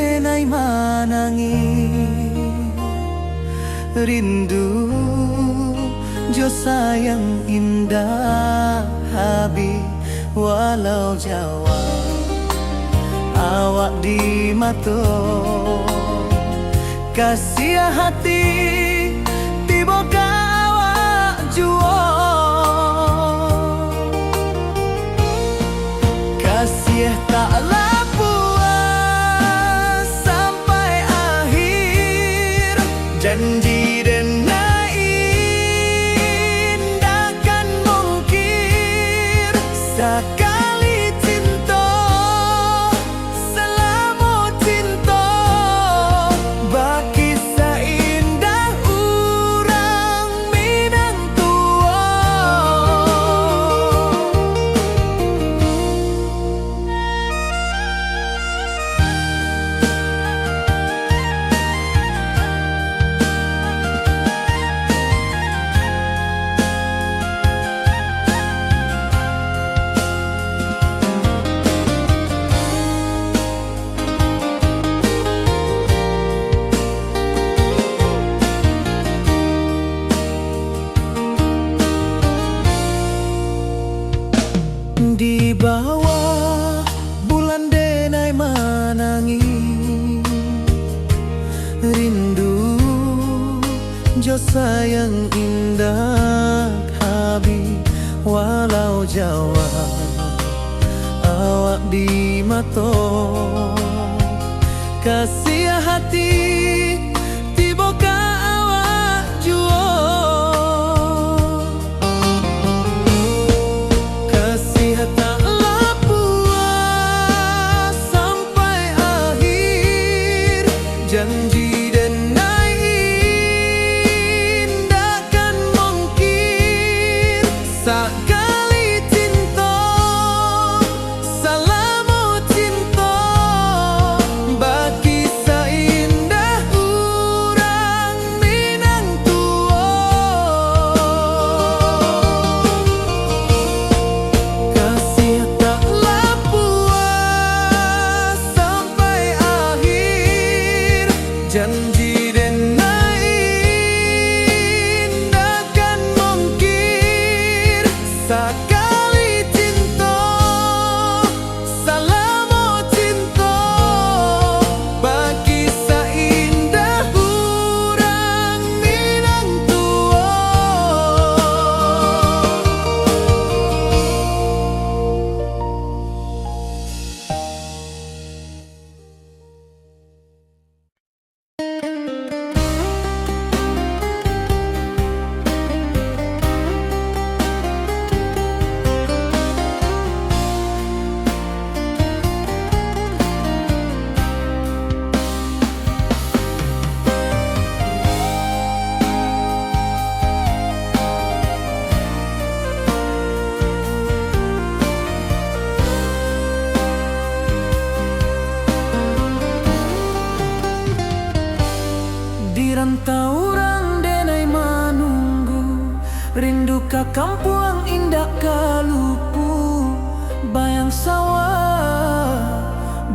denai manangi rindu jo sayang indah habi walau Jawa awak di mato kasih hati tiba ka awak juo kasih tak puas sampai akhir janji dan indahkan mungkir sekali cinta selama cinta baki seindah urang Minang tua. Di bawah bulan denai manangi rindu jo sayang indah habi walau Jawa awak di mato kasih hati tiba ka awak juo taklah puas sampai akhir janji dan indahkan mungkir sekali cinta selama cinta baki seindah urang Minang tua kasih taklah puas sampai akhir janji dan indahkan mungkir sekali cinta selama cinta baki seindah urang Minang tua. Di rantau orang denai manunggu rindu ka kampung indah kalupu bayang sawah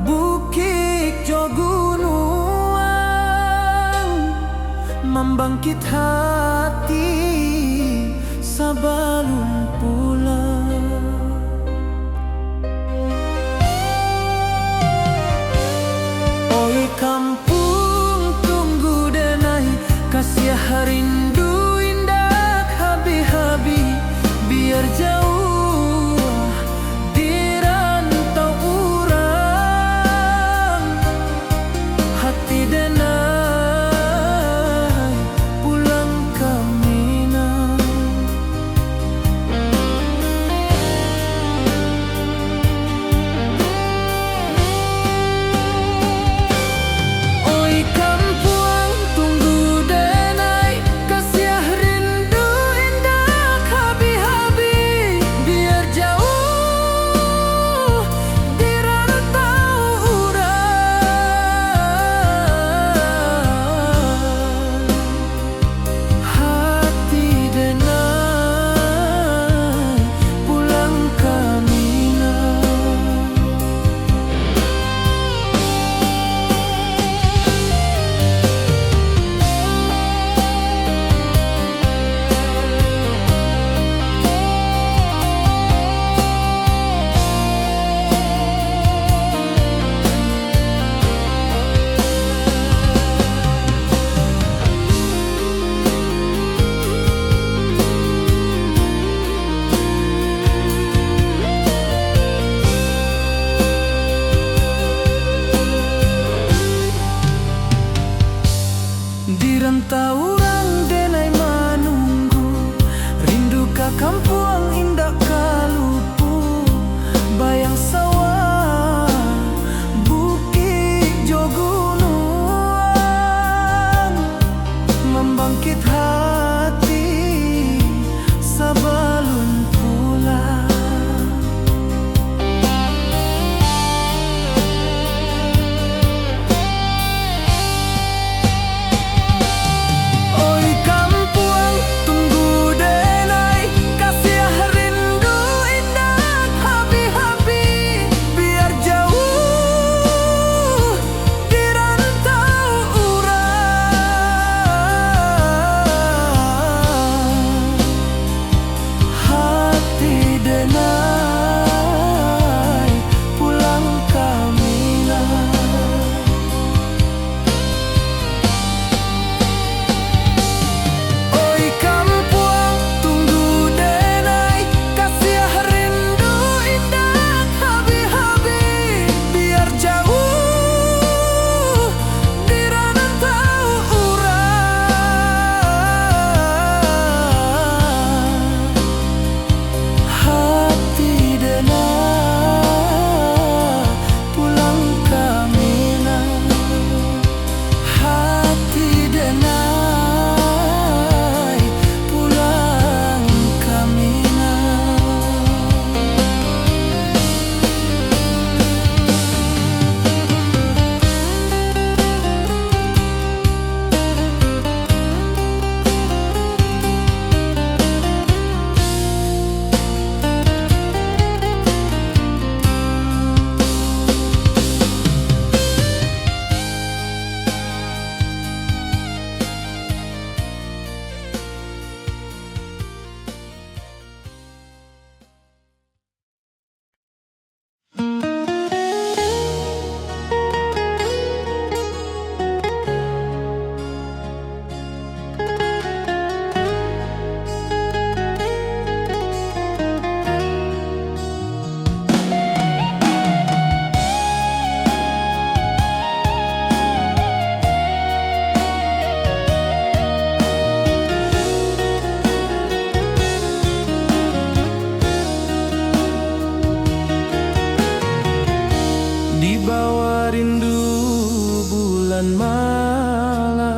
bukit jo gunung membangkit hati sabalun pulang. Oi kampung tunggu denai kasih rindu indah habi-habi biar jauh di rantau urang hati denai pulang ke Minang. orang denai manunggu, rindu ka kampung indah kalupu, bayang sawah bukit jo gunung, membangkit hati sabalun pulang. Oi kampung tunggu denai, kasih rindu indah habi-habi, biar jauh di rantau urang. Hati denai pulang kamilah. Oi kampung tunggu denai, kasih rindu indah habi-habi, biar jauh di rantau urang. Hati denai pulang kamilah. Hati denai pulang kamilah. Di bawah rindu bulan malam,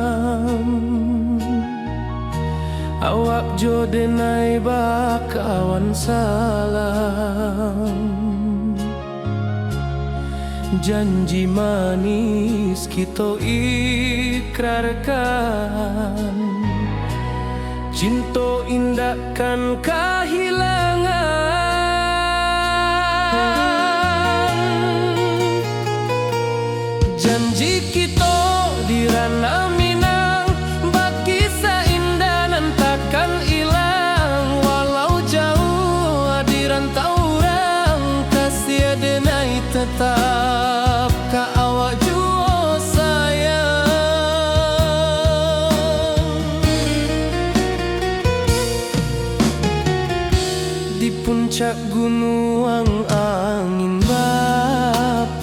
awak jo denai bakawan salam. Janji manis kita ikrarkan, cinta indahkan kehilangan. Janji kita di ranah Minang, bakisah indah nan takkan hilang. Walau jauh di rantau urang, kasih denai tetap ka awak jua sayang. Di puncak gunung angin bapai,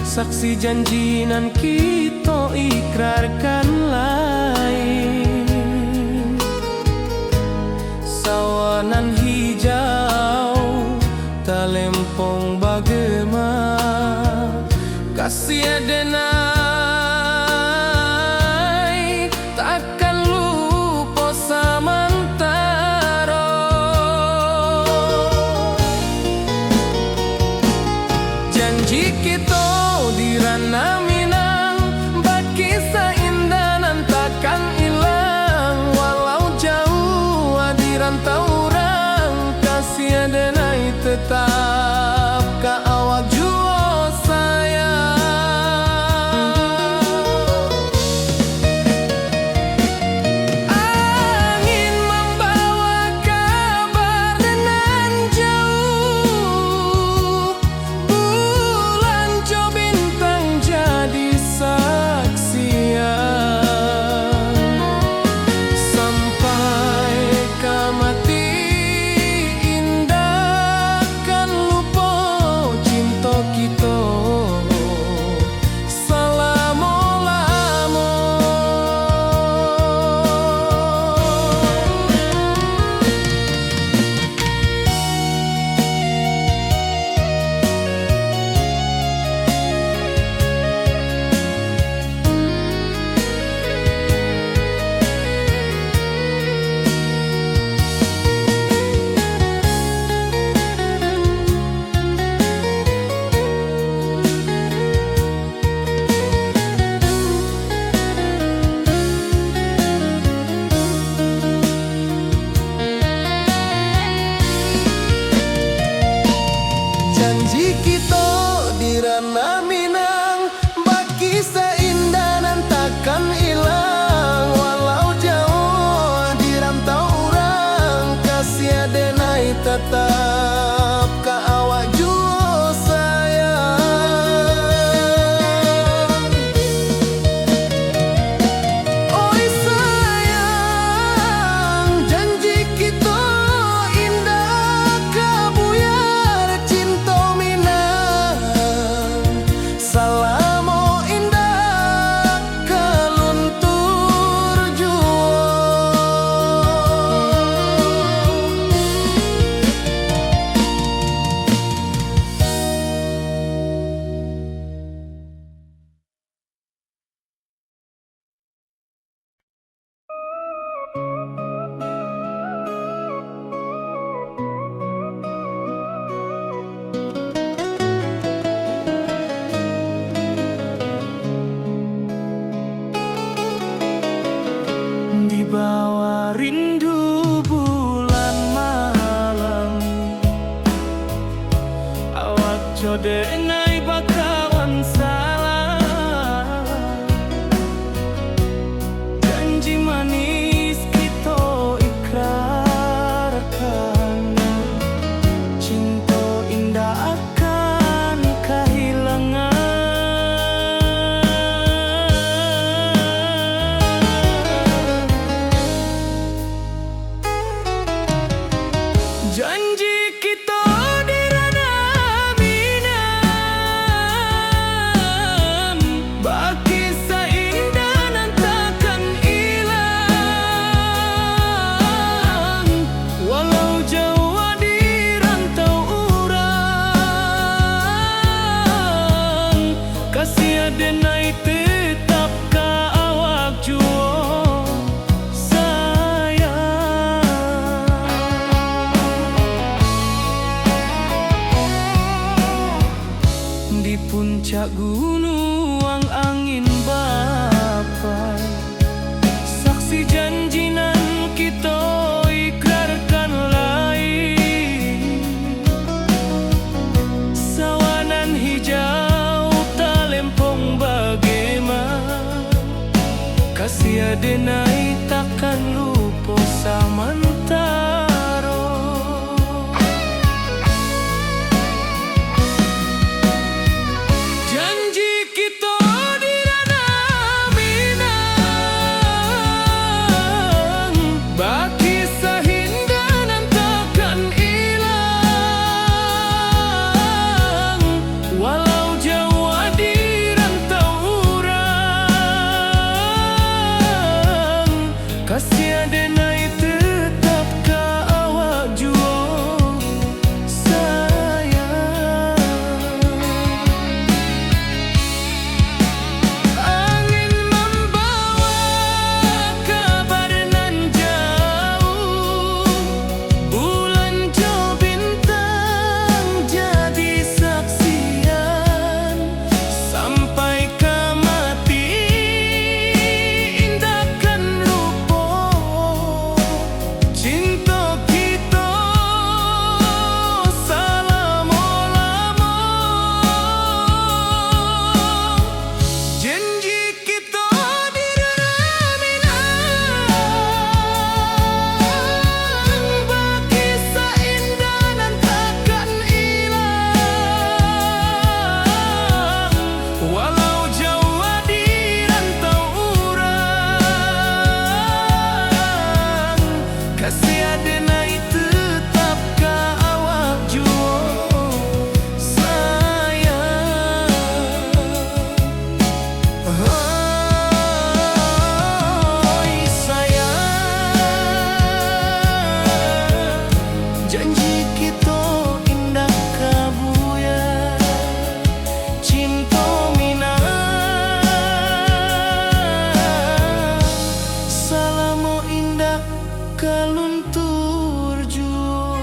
saksi janji nan kita ikrarkan lain. Sawanan hijau talempong bagema, kasih denai takkan lupa samantara. Janji kita di ranah Minang, bakisah indah nan takkan hilang. Walau jauh di rantau urang, kasih denai tetap ka awak jua sayang. Angin membawa kabar nan jauh, bulan jo bintang jadi denai bakawan salah. Janji manis kita ikrarkan, cinta indah akan kehilangan. Janji kita di ranah Minang, baki seindah nan takkan hilang. Walau jauh di rantau urang, kasih denai tetap ka awak jua di puncak gunung angin bapai. Saksi janji nan kita ikrarkan lain. Sawanan hijau talempong bagaimana, kasih denai takkan lupa samantara. Janji kita di ranah Minang, baki sahinda nan takkan hilang. Walau jauh di rantau urang, kasih denai tetap ka awak jua sayang. Angin membawa kabar nan jauh, bulan jo bintang jadi saksian. Sampai ke mati indahkan lupa cinta kita selama-lama. Janji kita di ranah Minang, baki seindah nan takkan hilang. Walau jauh di rantau urang, kasih denai tetap ka awak jua sayang. Oi sayang, janji kita indah kabuya. Cinta Minang, salamo indah kaluntur jua.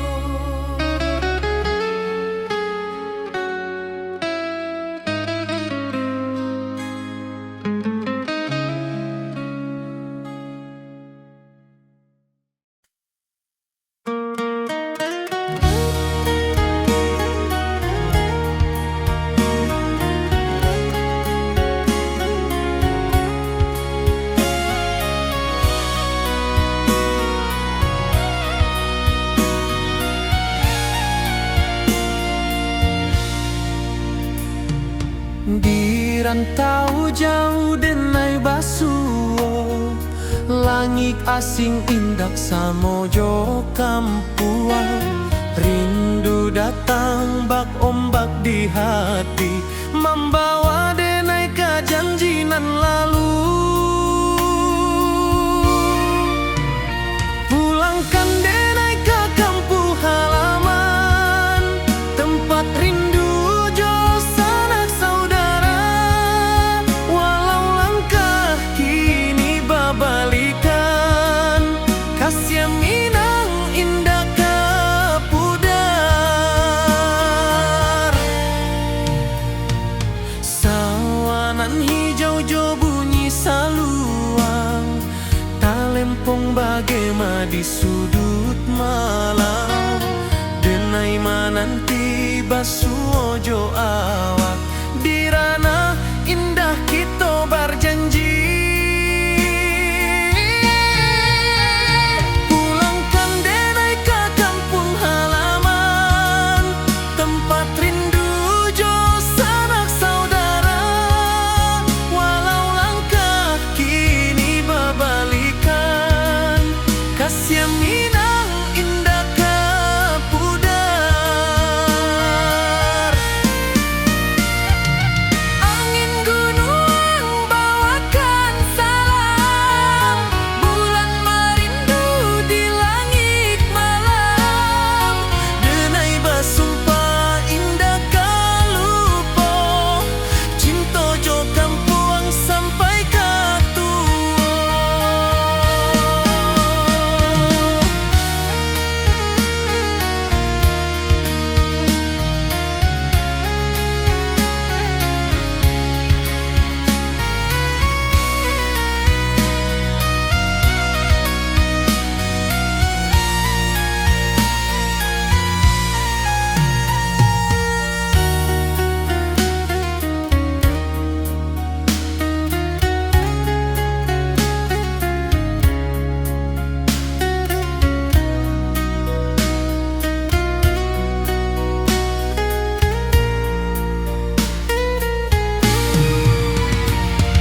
Di rantau jauh denai basuo, langit asing indak samojo kampuan. Rindu datang bak ombak di hati, membawa denai ka janji nan lalu. Pulangkan denai ke kampung halaman, tempat rindu jo sanak saudara. Walau langkah kini babalikan, kasih Minang indah ka pudar. Sawanan hijau jo bunyi saluang, talempong bagema di sudut malam. Denai menanti basuh ojo awak dirana indah kita berjanji pulangkan denai ke kampung halaman tempat rindu jo sanak saudara walau langkah kini babalikan kasih minang indah ke pudar angin gunung bawakan salam bulan merindu di langit malam denai basumpah indah kalupo cinta jo kampung sampai ke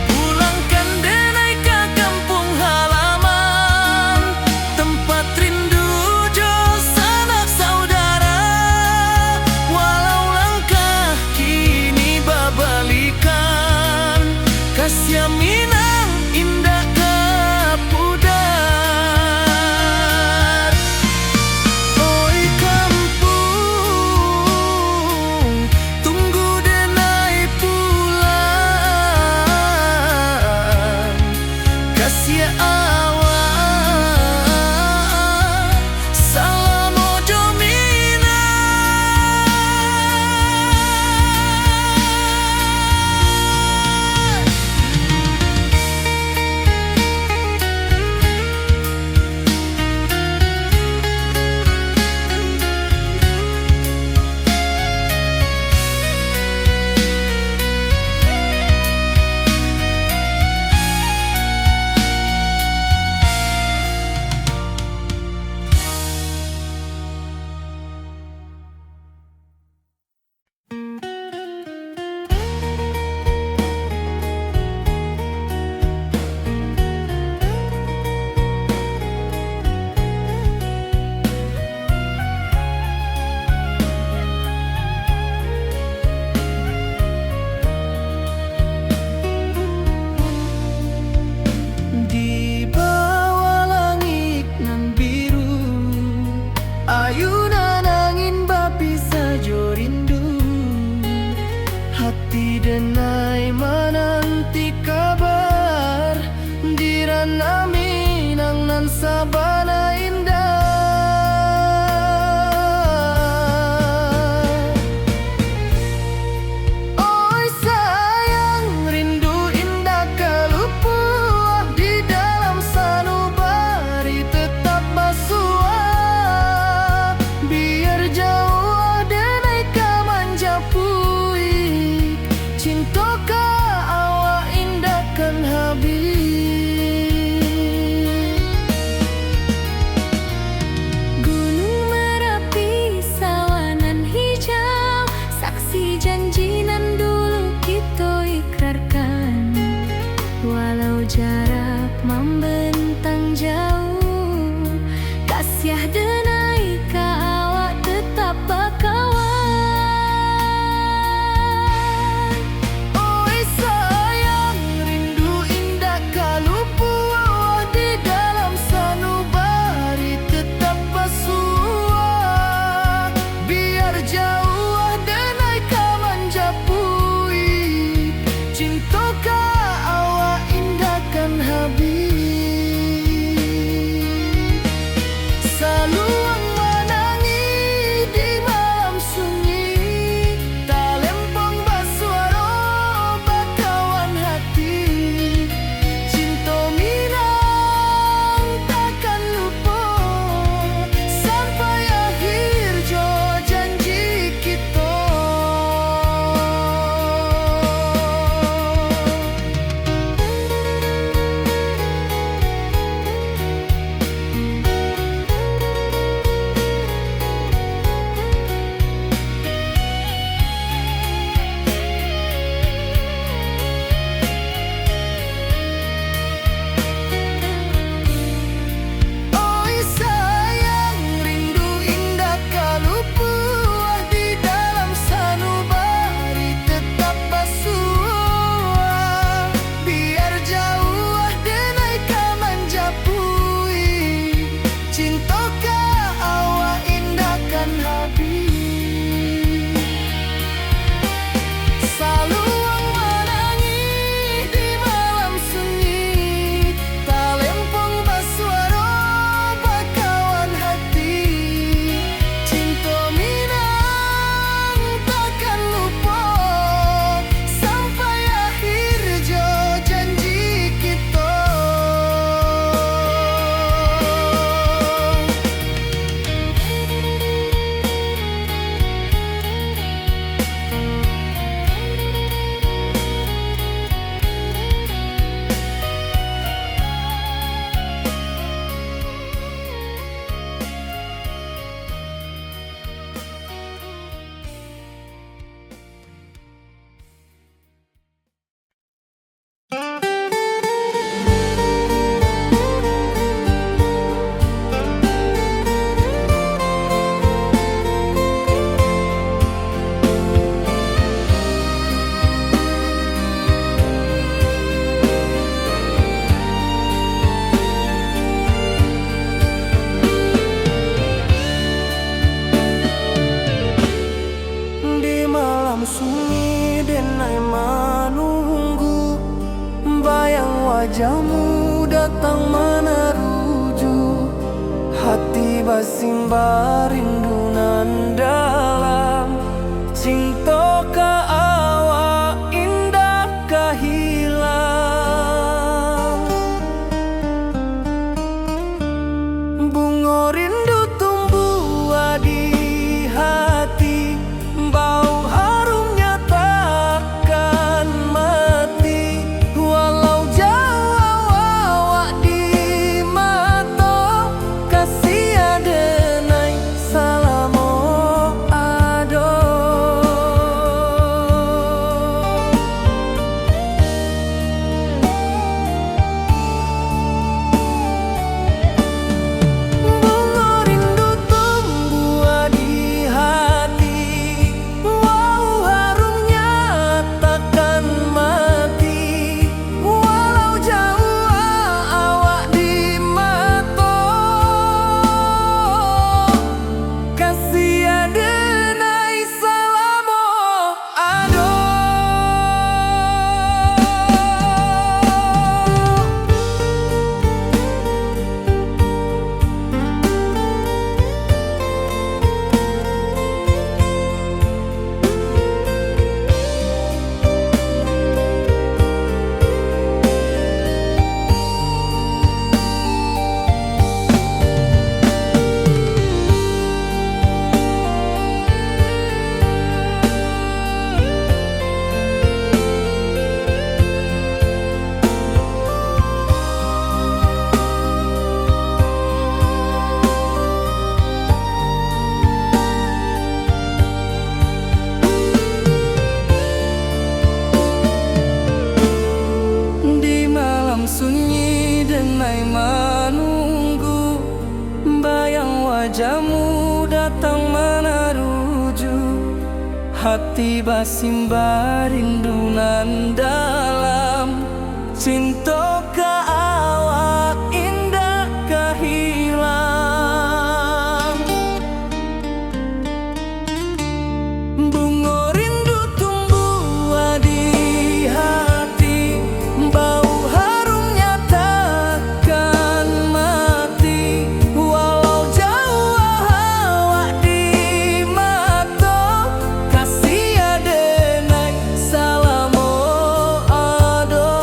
pulangkan denai ke kampung halaman tempat rindu jo sanak saudara walau langkah kini babalikan kasih minang indah ke pudar oi kampung tunggu denai pulang kasih awak salam ojo minang di bawah langit nan biru ayunan angin bapisa jo rindu hati denai menanti kabar dirana minang nan sabana indah oi sayang rindu indah kalupuah di dalam sanubari tetap basuah biar jauh denai ka manjapuik cinta ka awak indah kan habis gunung Merapi sawanan hijau saksi janji nan dulu kita ikrarkan walau jarak membentang jauh kasih denai ka awak tetap bakawan oi sayang rindu indah kalupuah di dalam sanubari tetap basuah biar jauh denai ka manjapuik cinta ka awak indah kan wajahmu datang meneruju, hati basimba rindu nan dalam. Cinta ka awak indah kahilang. Bunga rindu tumbuh di hati, bau harumnya takkan mati. Walau jauh awak di mata, kasih adenai salamo ado. Bunga rindu tumbuh di hati, wow harumnya takkan mati. Walau jauh awak di mata, kasih adenai salamo ado. Di malam sunyi denai menunggu, bayang wajahmu datang meneruju, hati basimba rindu nan dalam. Cinta ka awak indah kahilang. Bunga rindu tumbuh di hati, bau harumnya takkan mati. Walau jauh awak di mata, kasih adenai salamo ado.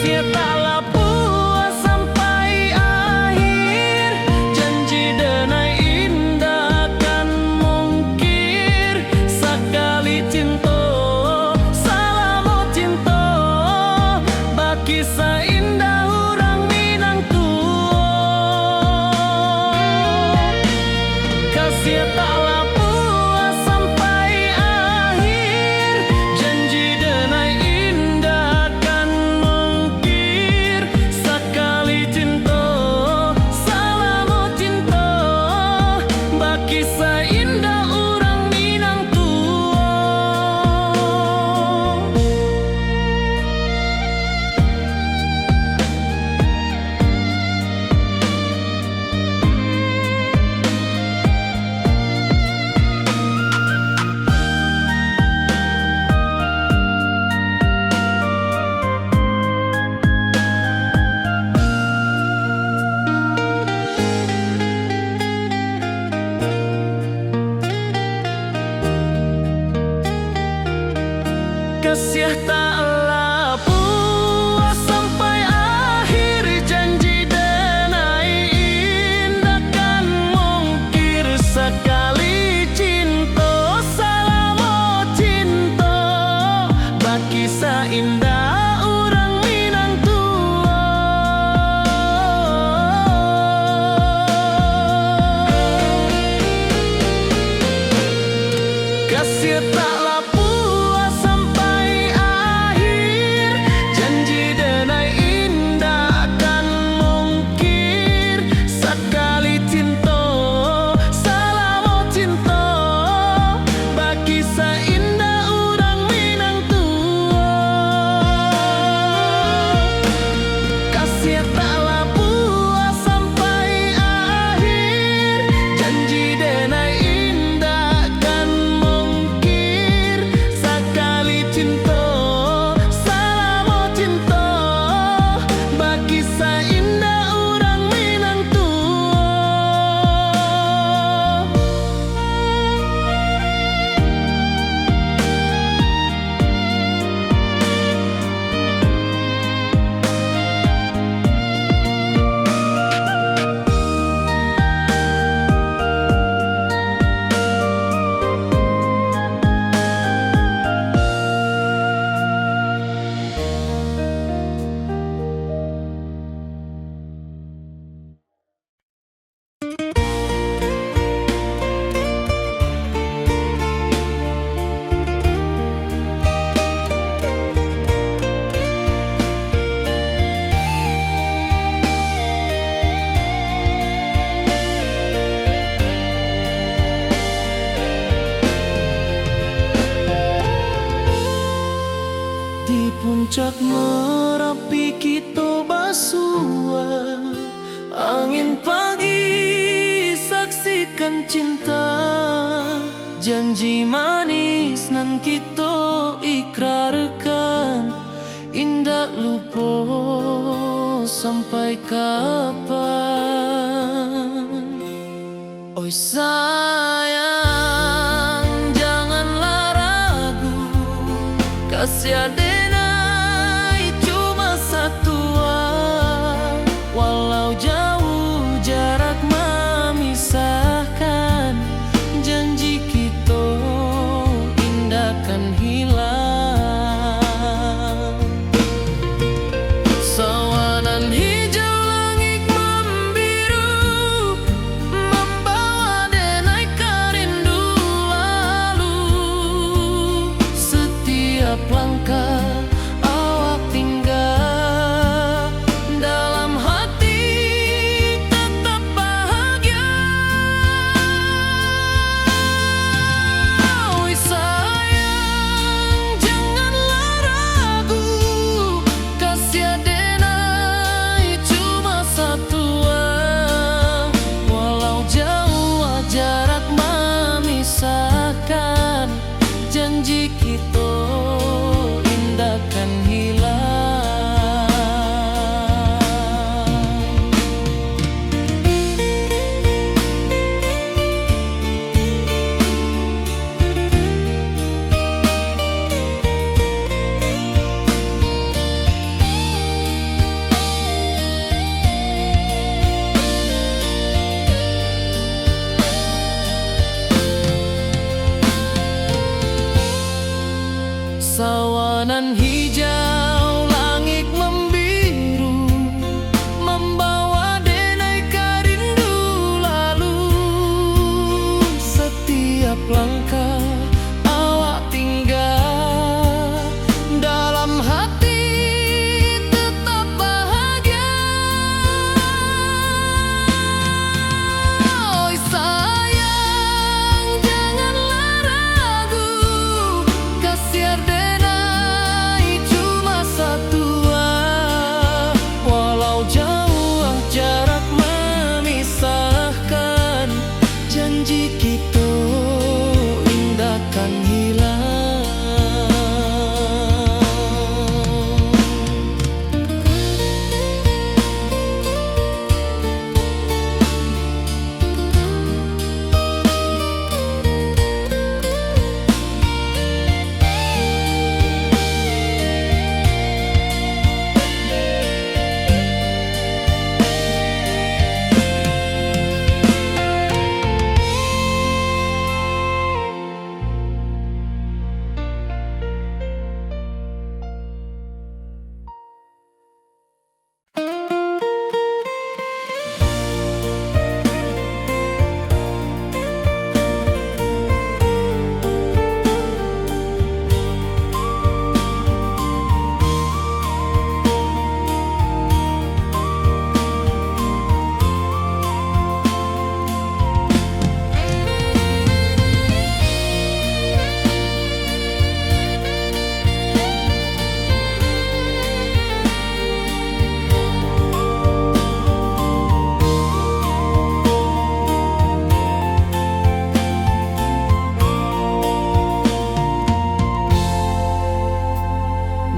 kasih taklah puas sampai akhir, janji denai indah kan mungkir. Sekali cinta salamu cinta, baki seindah orang Minang tua. Kasih taklah puas sampai akhir, janji denai indah kan mungkir. Sekali cinta salamu cinta, baki seindah orang Minang tua. Kasih taklah puas sampai akhir, janji denai indah kan mungkir. Sekali cinta salamu cinta, baki seindah orang Minang tua. Kasih taklah puas sampai akhir, janji denai indah kan mungkir. Sekali cinta salamu cinta, baki seindah orang Minang tua. Kasih taklah puas sampai akhir, janji denai indah kan mungkir. Sekali cinta salamu cinta, baki seindah orang Minang tua. Di puncak Merapi kita basua, angin pagi saksikan cinta. Janji manis nan kita ikrarkan, indah lupa sampai kapan. Oi sayang, janganlah ragu, kasih denai cuma satu. Walau jauh jarak memisahkan, janji kita indah kan hilang. Sawanan hijau langit membiru, membawa denai nan hijau, langit membiru, membawa denai rindu lalu. Setiap langkah awak tinggal, dalam hati tetap bahagia. Oi sayang, janganlah ragu, kasih denai cuma satu. Walau jauh jarak memisahkan, janji kita indahkan hilang.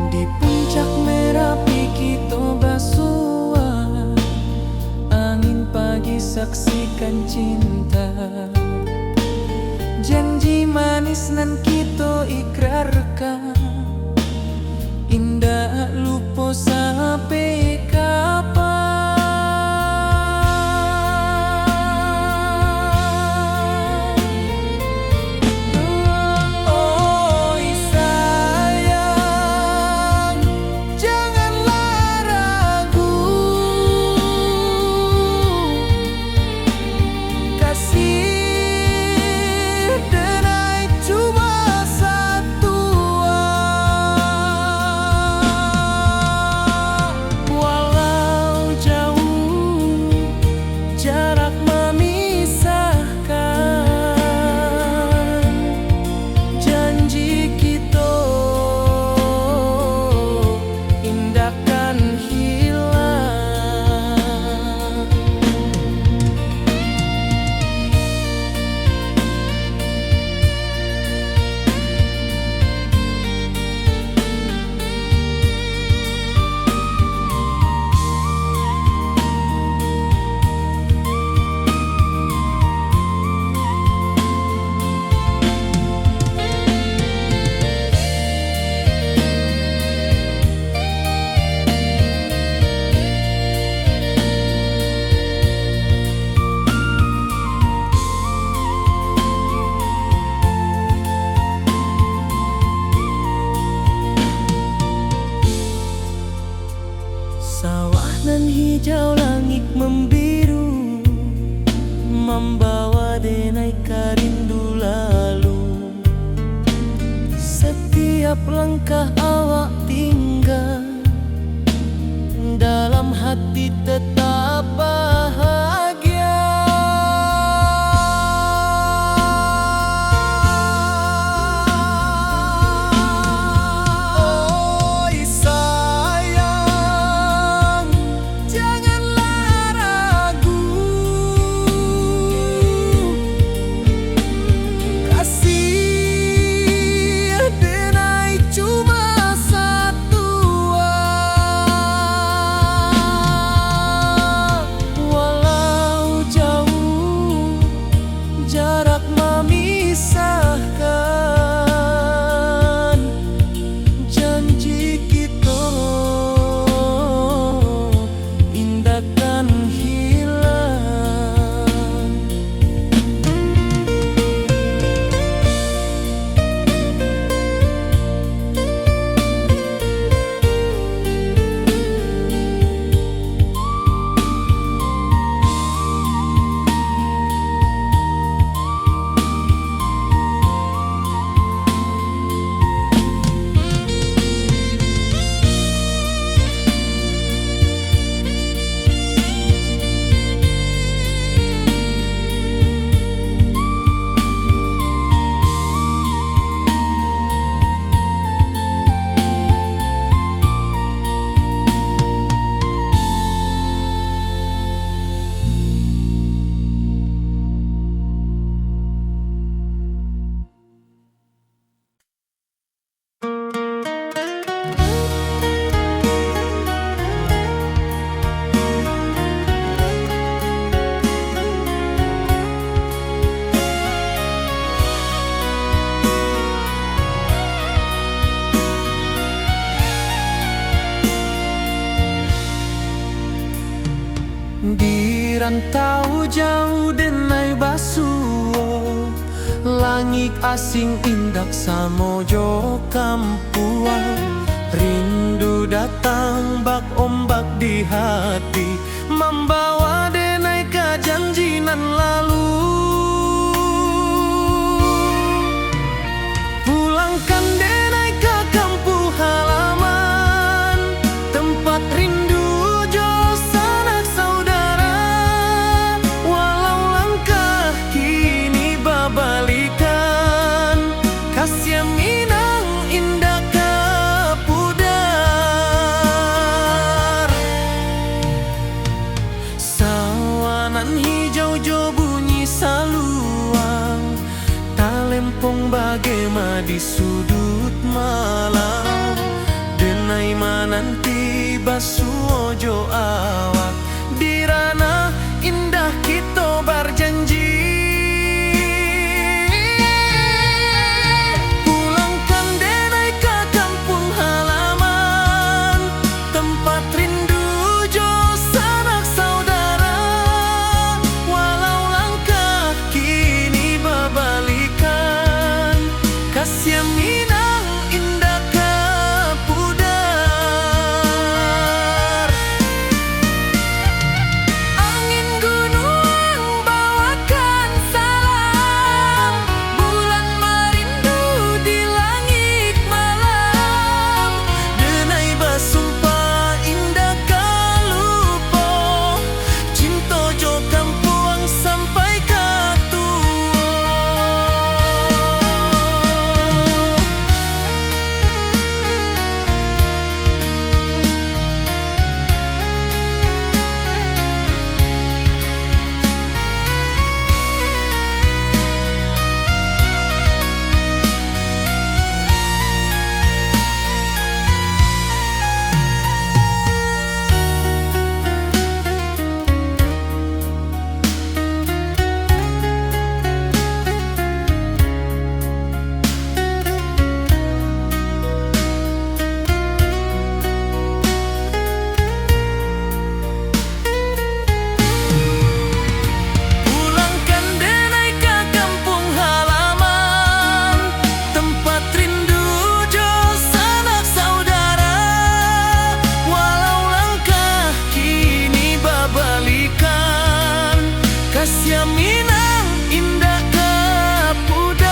Di puncak Merapi kita bersua, angin pagi saksikan cinta. Janji manis nan kita ikrarkan, indah lupa sampai kapan. Oi sayang, janganlah ragu, kasih denai cuma satu. Walau jauh jarak memisahkan, janji kita indahkan hilang. Sawah nan hijau, langit membiru, membawa denai rindu lalu. Setiap langkah awak tinggal, dalam hati tetap bahagia. Oi sayang, janganlah ragu, kasih denai cuma satu. Di rantau jauh denai basuo, langit asing indak samojo kampuang. Rindu datang bak ombak di hati, membawa denai ke janjinan lalu. Pulangkan denai ke kampung halaman, tempat rindu jo sanak saudara. Walau langkah kini babalikan, kasih Minang indah kapudar. Sawanan hijau jo bunyi saluang, talempong bagema di sudut malam. Denai mananti basuojo awak, di ranah indah kita berjanji. Pulangkan denai ke kampung halaman, tempat rindu jo sanak saudara. Walau langkah kini babalikan, kasih Minang indah kapudar. Angin gunung bawakan salam, bulan merindu di langit malam. Denai basumpah indah kalupo, cinta jo kampuang sampai katua. Pulangkan denai ke kampung halaman, tempat rindu jo sanak saudara. Walau langkah kini babalikan, kasih Minang indah kapudar.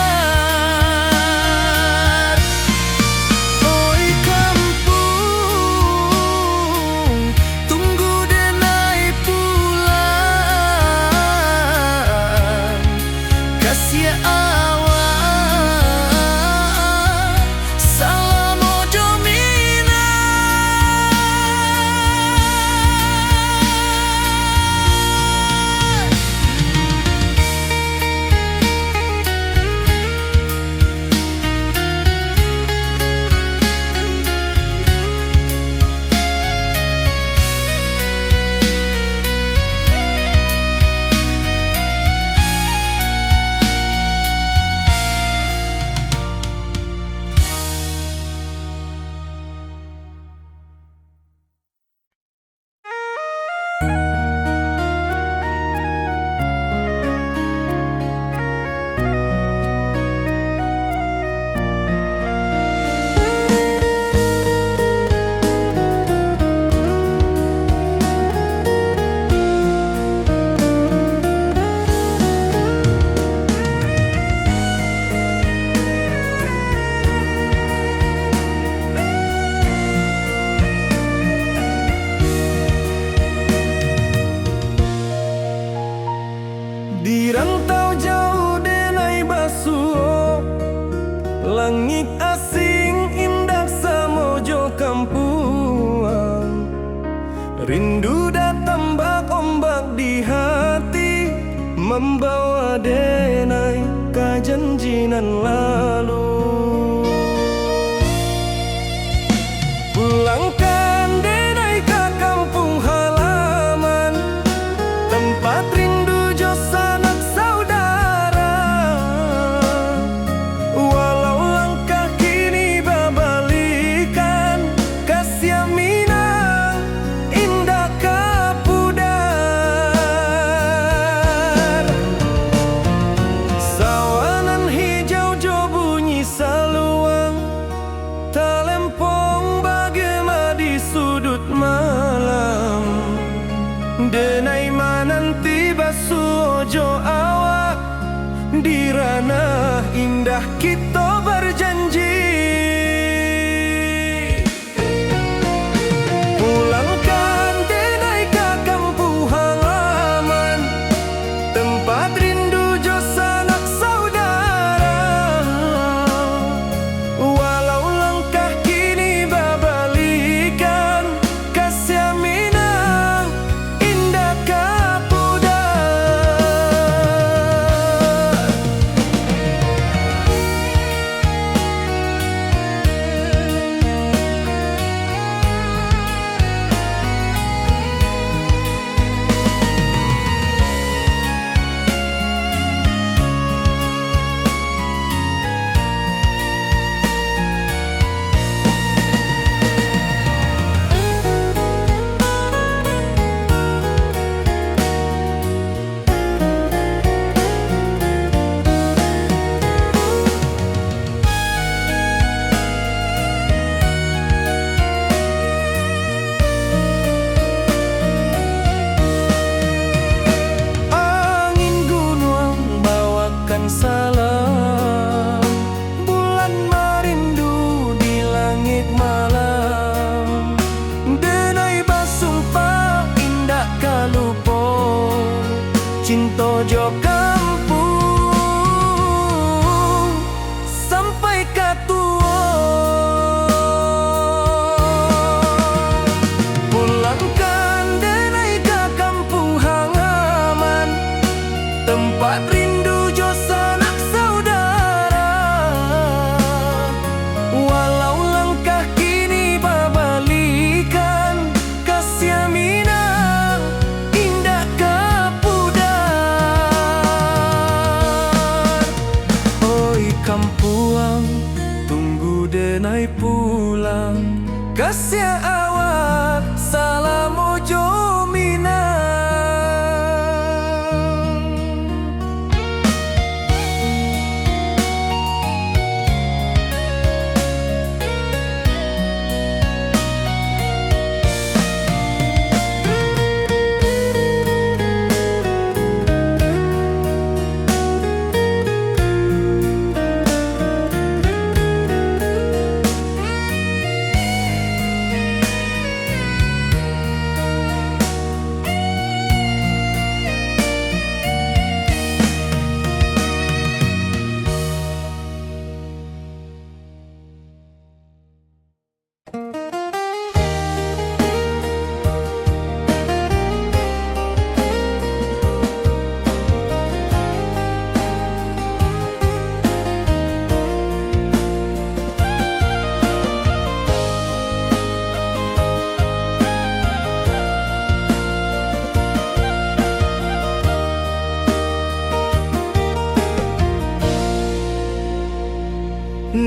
Oi kampung, tunggu denai pulang. Kasih awak, salam ojo Minang. Di rantau jauh denai basuo, langit asing indah samojo kampuang. Rindu datang bak ombak di hati, membawa denai ke janjinan lalu. Pulangkan denai ke kampung halaman, tempat rindu jo sanak saudara. Walau langkah kini babalikan, kasih Minang indah kapudar. Denai mananti basuojo awak di ranah indah kita berjanji. Pulangkan denai ke kampung halaman, tempat rindu jo sanak saudara. Walau langkah kini babalikan, kasih minang indah kapudar. Angin gunung bawakan salam, bulan merindu di langit malam. Denai basumpah indah kalupo, cinta jo kampung sampai katua. Pulangkan denai ke kampung halaman, tempat rindu jo sanak saudara. Walau langkah kini babalikan, kasih minang indah kapudar. Oi kampuang, tunggu denai pulang, kasih awak salam ojo minang.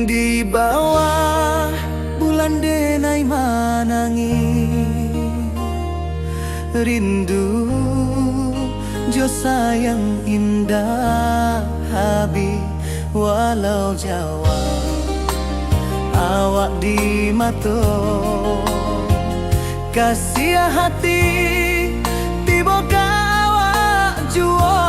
Di bawah bulan denai manangi, rindu jo sayang indah habi. Walau Jawa awak di mato, kasih hati tiba awak juo.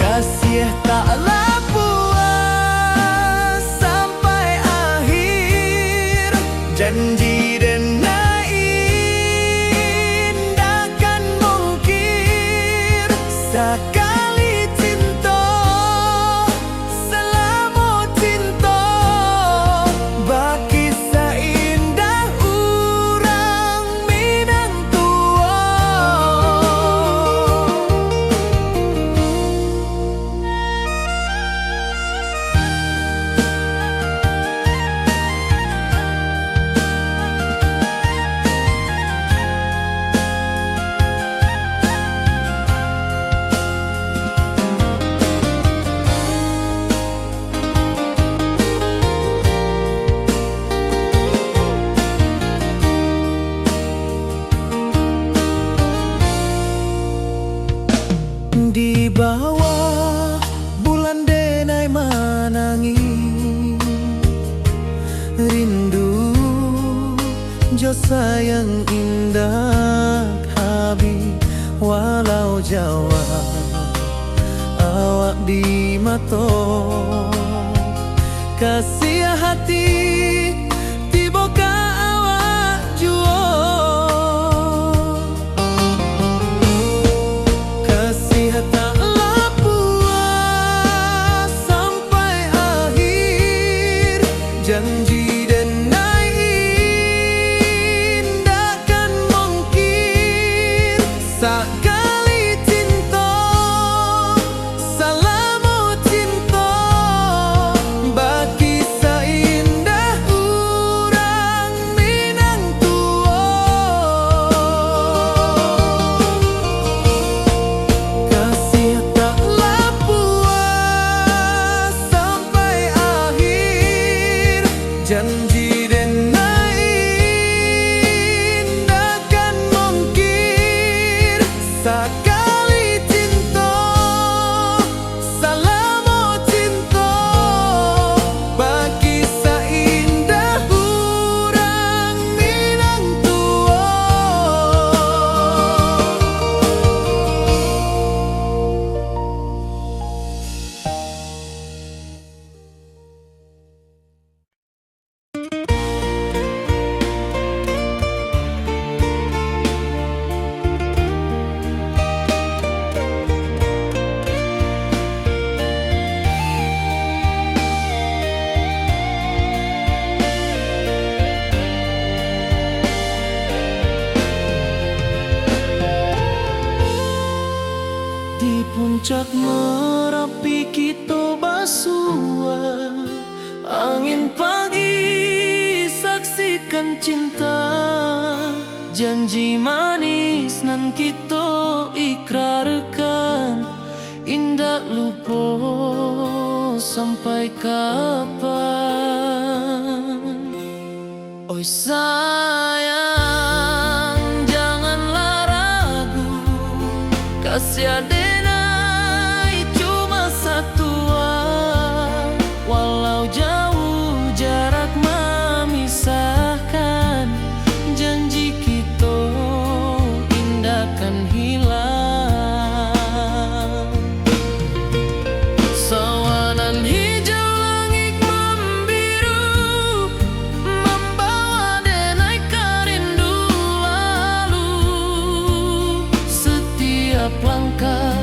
Kasih taklah puas sampai akhir, janji denai indah kan mungkir. Sekali cinta selama cinta, baki seindah urang minang tua. Jo sayang indah habi walau Jawa awak di mato kasih hati tiba ka awak juo kasih tak puas sampai akhir janji sekali cinta, salamu cinta, bagi seindah urang Minang tua. Kasih taklah puas sampai akhir, janji sekali cinta, salamu cinta, bagi seindah urang Minang tua. Di puncak Merapi kita basua, angin pagi saksikan cinta, janji manis nan kita ikrarkan, indah lupa sampai kapan. Oi sayang janganlah ragu, kasih cuma satu, walau jauh jarak memisahkan, janji kita indahkan hilang. Sawanan hijau langit membiru, membawa denai karindu lalu, setiap langkah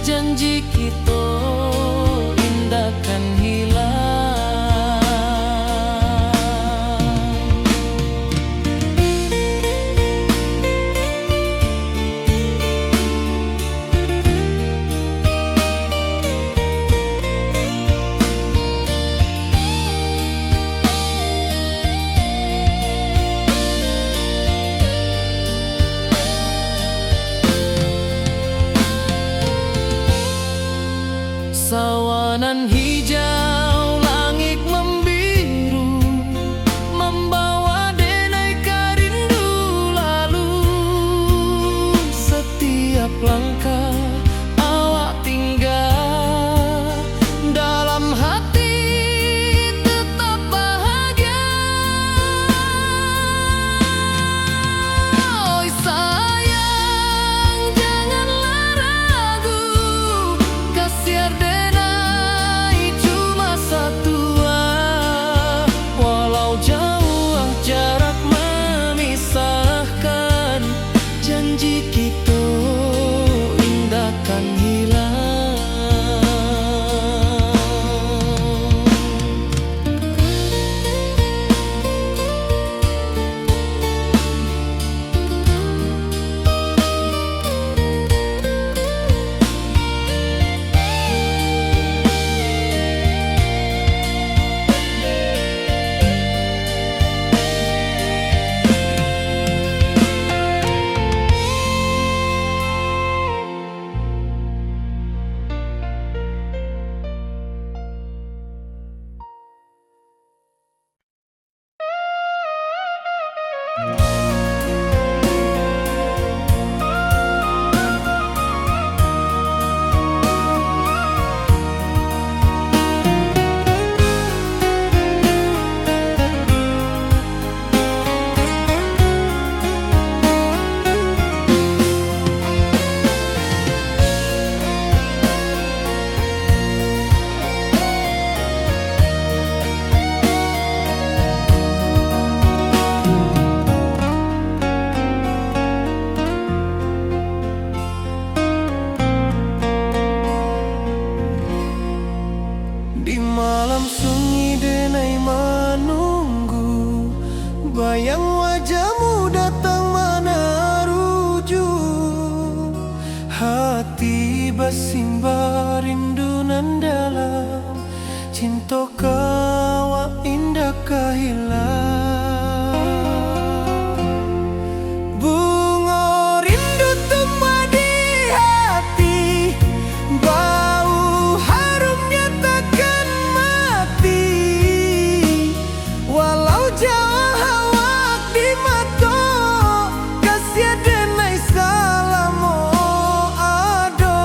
janji kita indahkan hilang. Sawanan hijau langit membiru, membawa denai karindu lalu, setiap langkah awak tinggal, dalam hati tetap bahagia. Oi sayang janganlah ragu, kasih denai cuma cinta kawa indah kahilang. Bunga rindu tumbuh di hati, bau harumnya takkan mati. Walau jauh awak di mata, kasih denai salamo ado.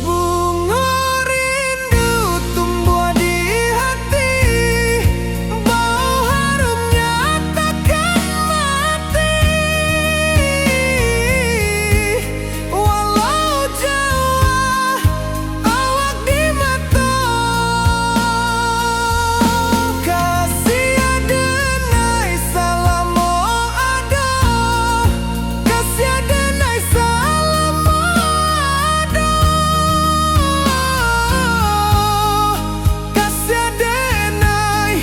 Bunga rindu tumbuh di hati, bau harumnya takkan mati. Walau jauh awak di mata, kasih denai salamo ado, kasih denai salamo ado, kasih denai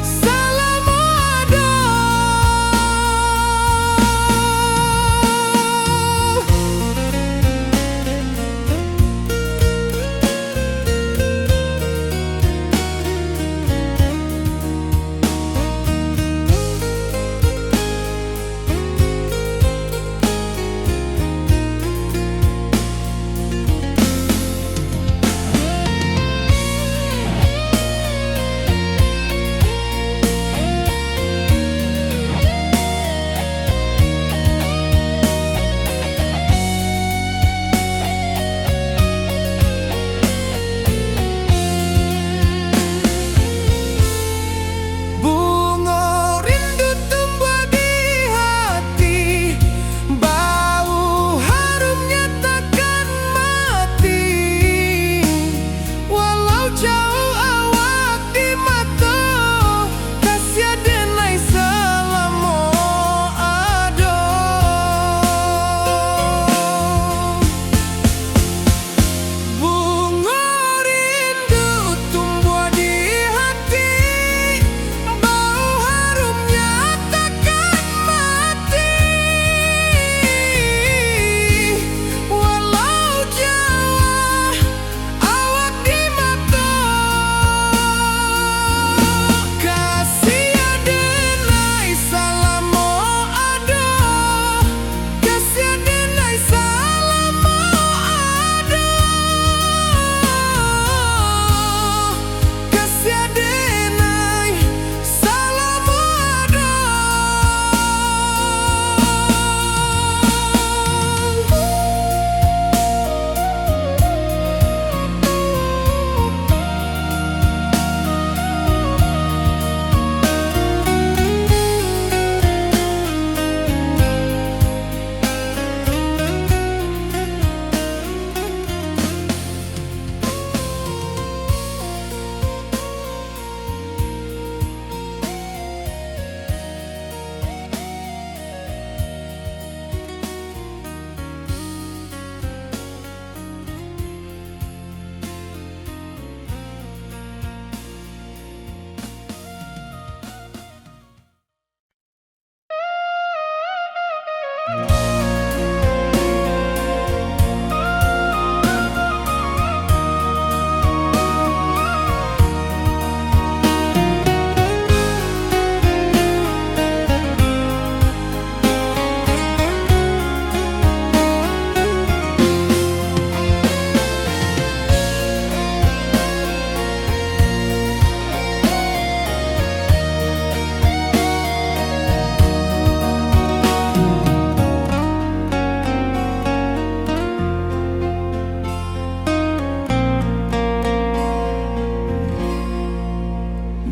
salamo ado. Bunga rindu tumbuh di hati, bau harumnya takkan mati. Walau jauh awak di mata, kasih denai salamo ado. Bunga rindu tumbuh di hati, bau harumnya takkan mati. Walau jauh awak di mata, kasih denai salamo ado, kasih denai salamo ado, kasih denai salamo ado.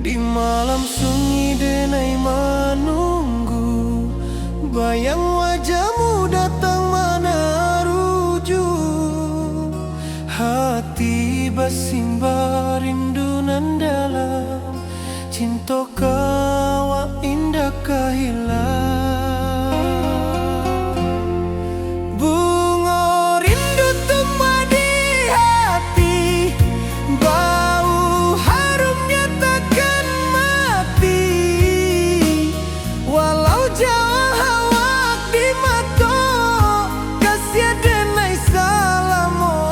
Di malam sunyi denai menunggu, bayang wajahmu datang meneruju. Hati bersimbar rindu nan dalam, cinta kawa indah kahilang. Bunga rindu tumbuh di hati, bau harumnya takkan mati. Walau jauh awak di mata, kasih denai salamo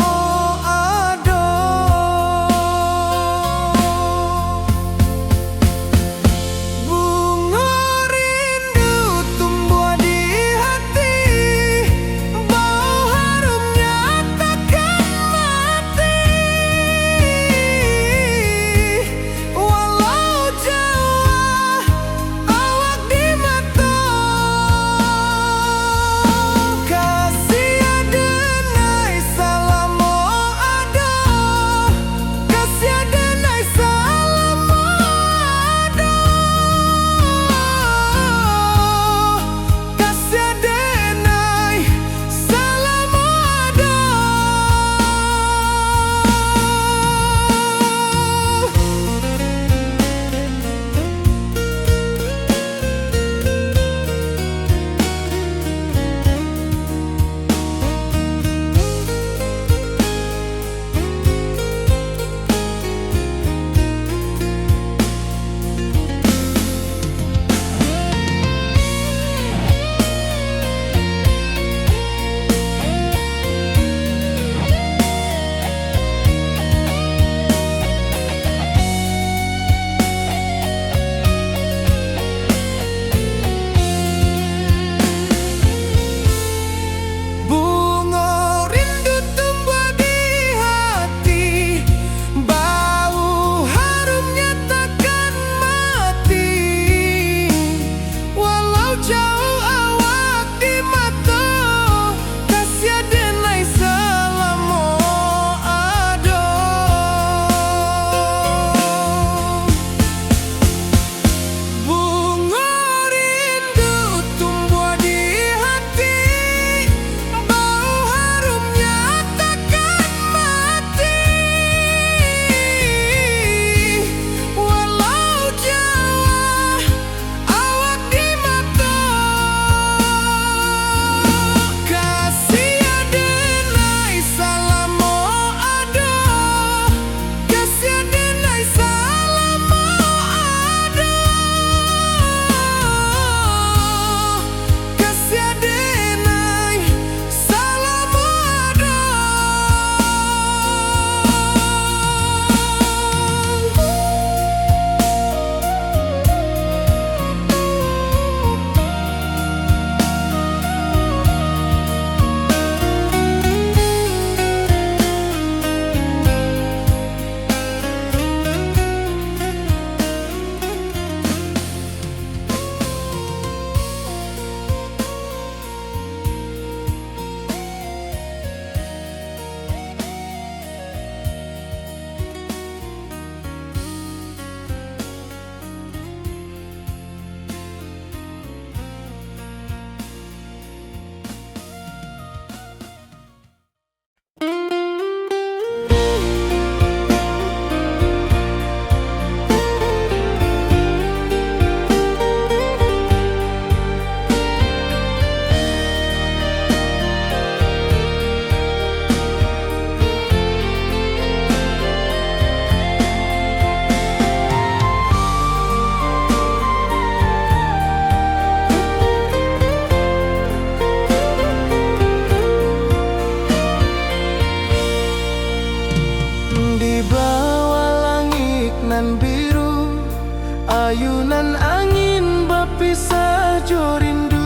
Nan angin berpisah jo rindu,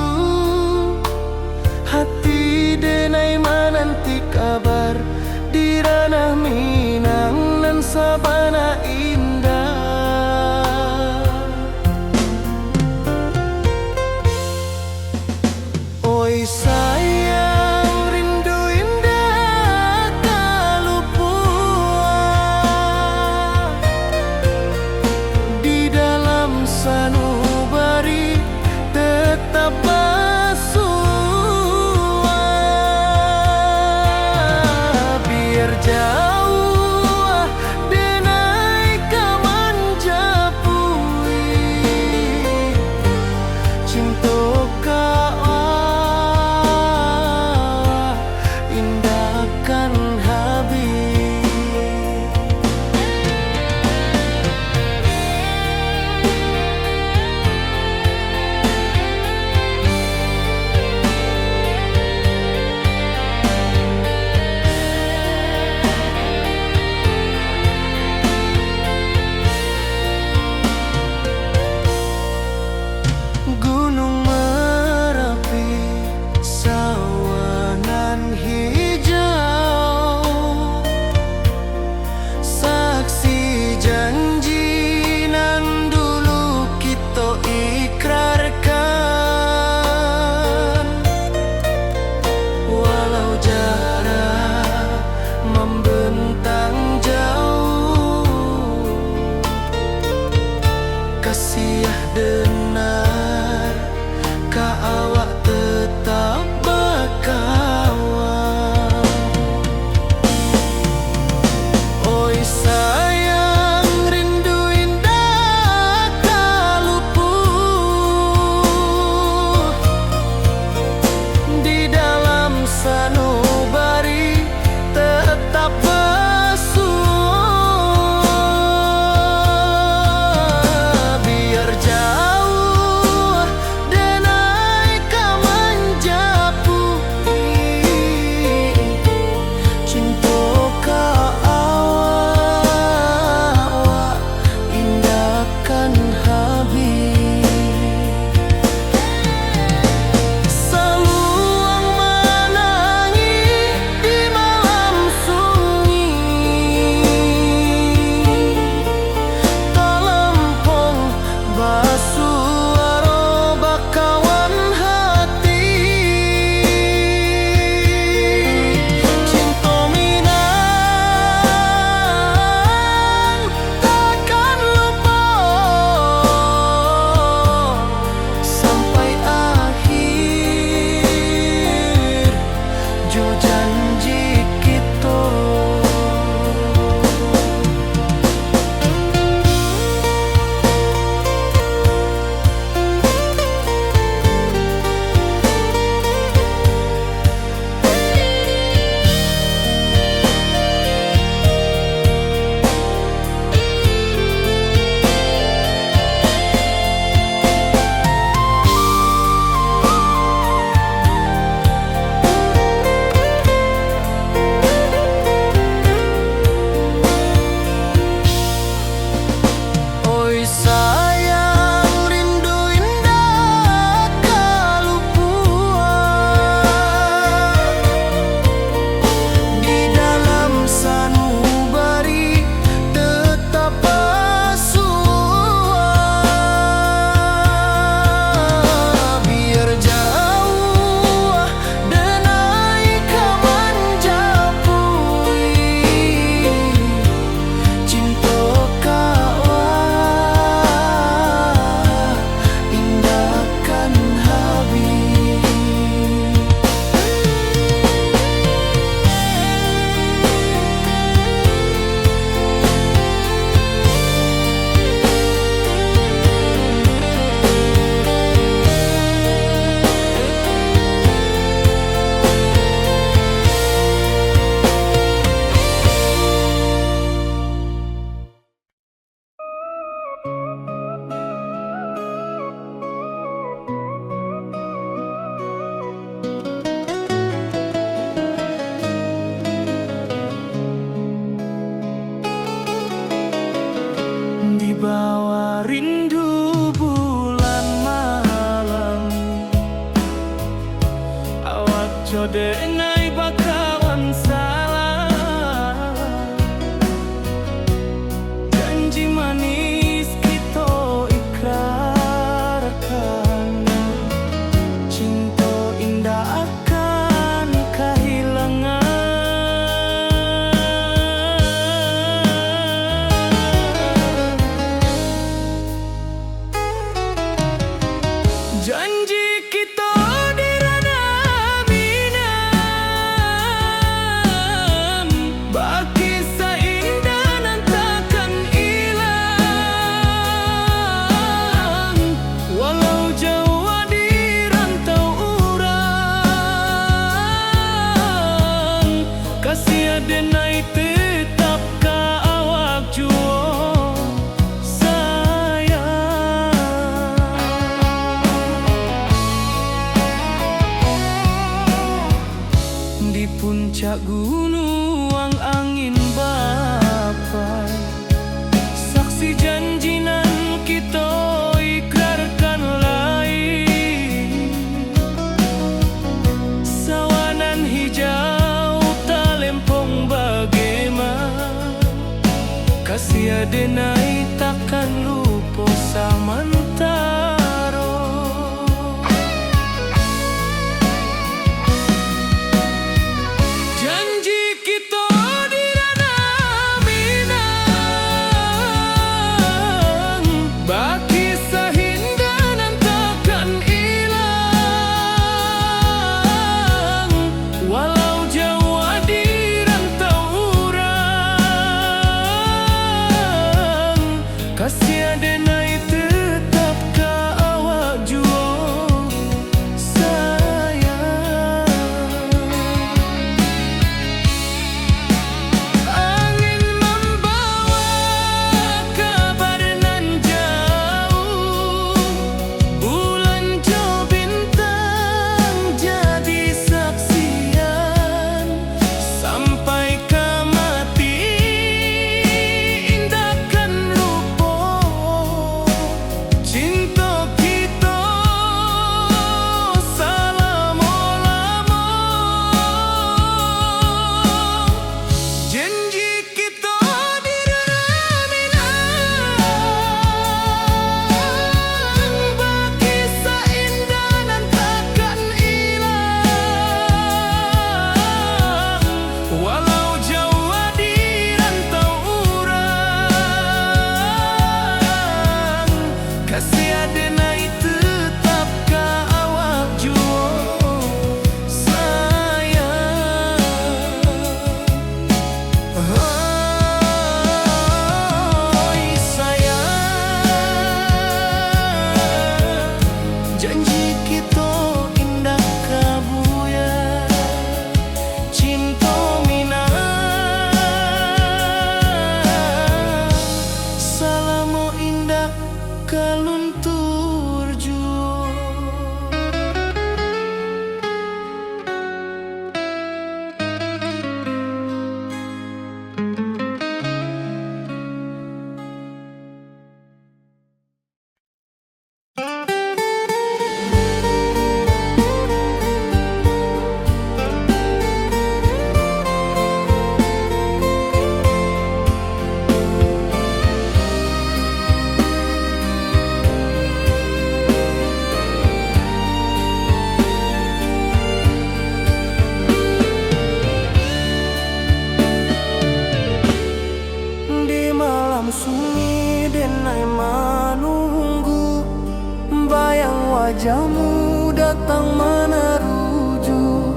hati denai menanti kabar di ranah Minang nan sabana indah. Oi sayang, rindu indah kalupua di dalam sanubari tetap Denai bakawan salah, janji manis kita ikrarkan, cinta indah akan kehilangan. Janji kita denai tetap ka awak jua sayang. Di puncak gunung angin bapai, saksi janji nan kita ikrarkan lain. Sawanan hijau kasih denai takkan lupa samantara. Janji kita di ranah Minang, baki sahindanan takkan hilang, walau jauh di rantau urang. Kasih denai tetap ka awak jua sayang. Angin membawa kabar nan jauh, bulan jo bintang jadi saksian, sampai ke mati indahkan cinta kita selama-lama. Janji kita di ranah Minang, baki seindah nan takkan hilang, walau jauh di rantau urang. Kasih denai tetap ka awak jua sayang. Oi sayang, janji kita indah kabuya, cinta Minang selama indah kaluntur jua. Di malam sunyi denai menunggu, bayang wajahmu datang meneruju,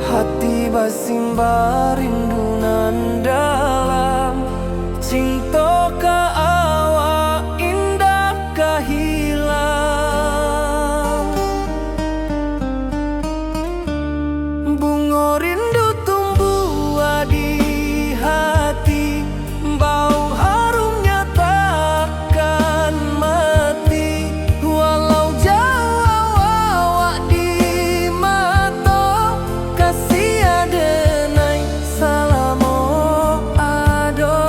hati basimba rindu nan dalam, cinta ka awak indah ka hilang. Bunga rindu tumbuh di hati, bau harumnya takkan mati, walau jauh awak di mata. Kasih denai salamo ado.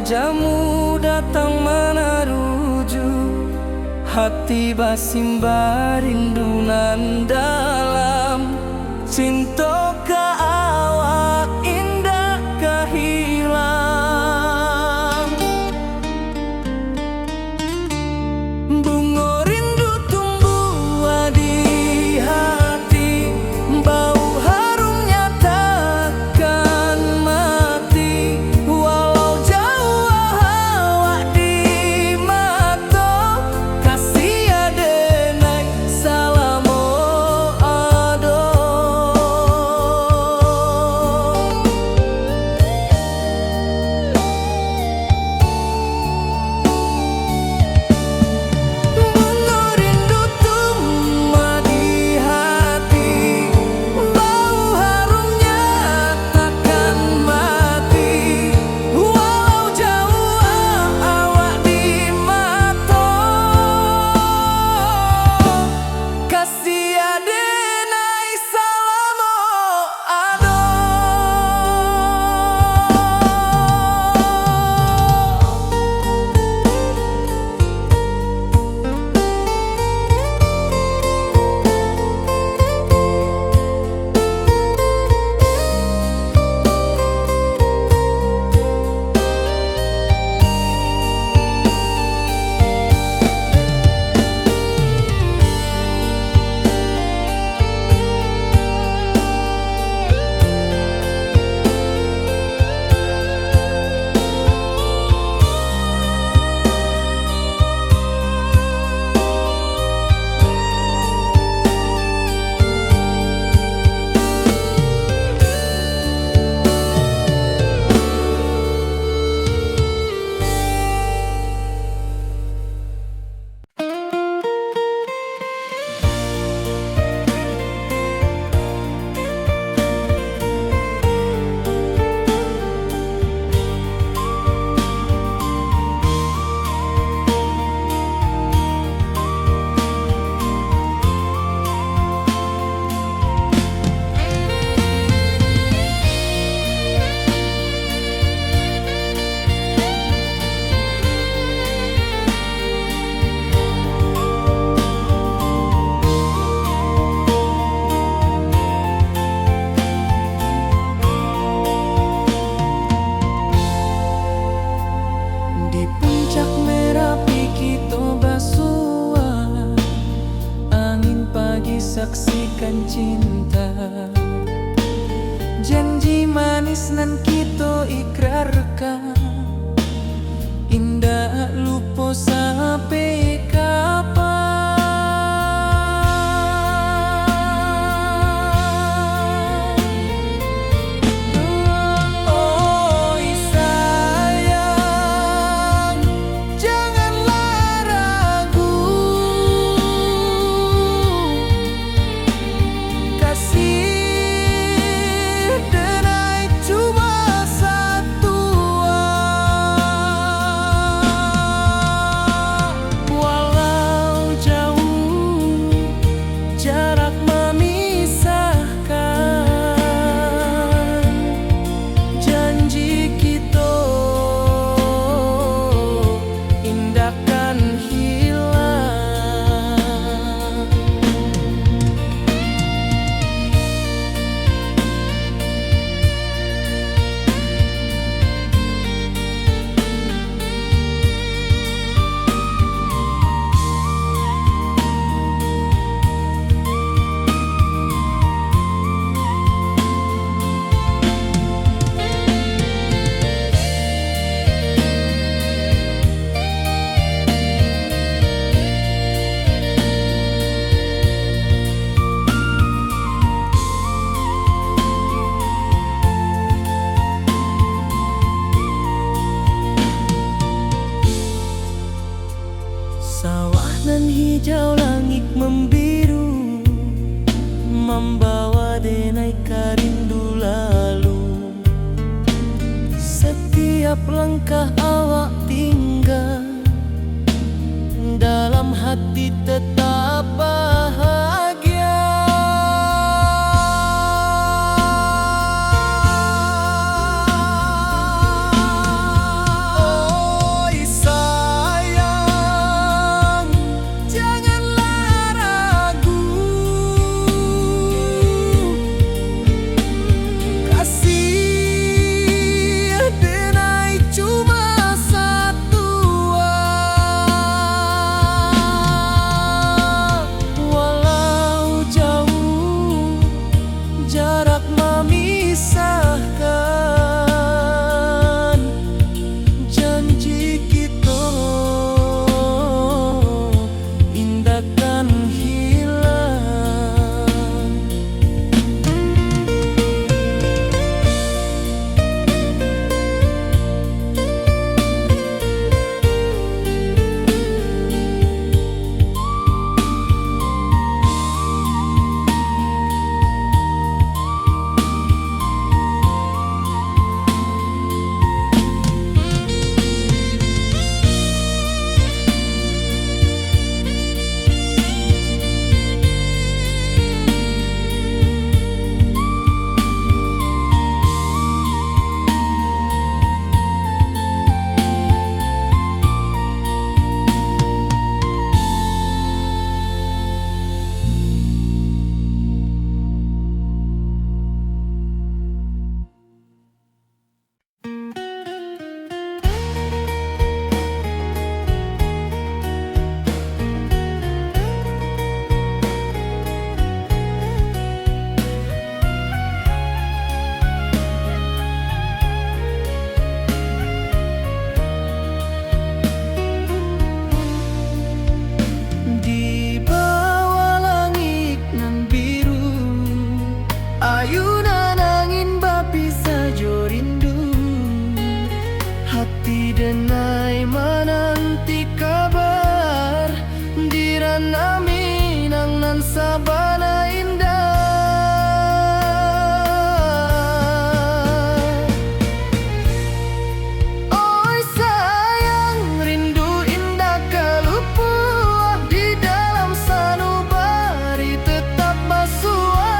wajahmu datang meneruju hati basimba rindu nan dalam cinta ka awak indah kahilang bunga rindu tumbuh di hati bau harumnya takkan mati walau jauh awak di mata kasih adenai salamo ado bunga rindu tumbuh di hati bau harumnya takkan mati walau jauh awak di mata kasih adenai salamo ado. Di puncak Merapi kita basua angin pagi saksikan cinta janji manis nan kita ikrarkan indah lupa sampai kapan. Oi sayang, janganlah ragu, kasih denai cuma satu. Walau jauh jarak memisahkan, janji kita indahkan hilang. Sawah nan hijau langit membiru membawa denai karindu lalu. Setiap langkah awak tinggal dalam hati tetap bahagia. Oh jarak memisahkan. Janji kita indahkan hilang. Di bawah langit nan biru, ayunan angin bapisa jo rindu. Hati denai menanti kabar, di ranah Minang nan sabana indah. Oi sayang, rindu indah kalupua, di dalam sanubari tetap basua.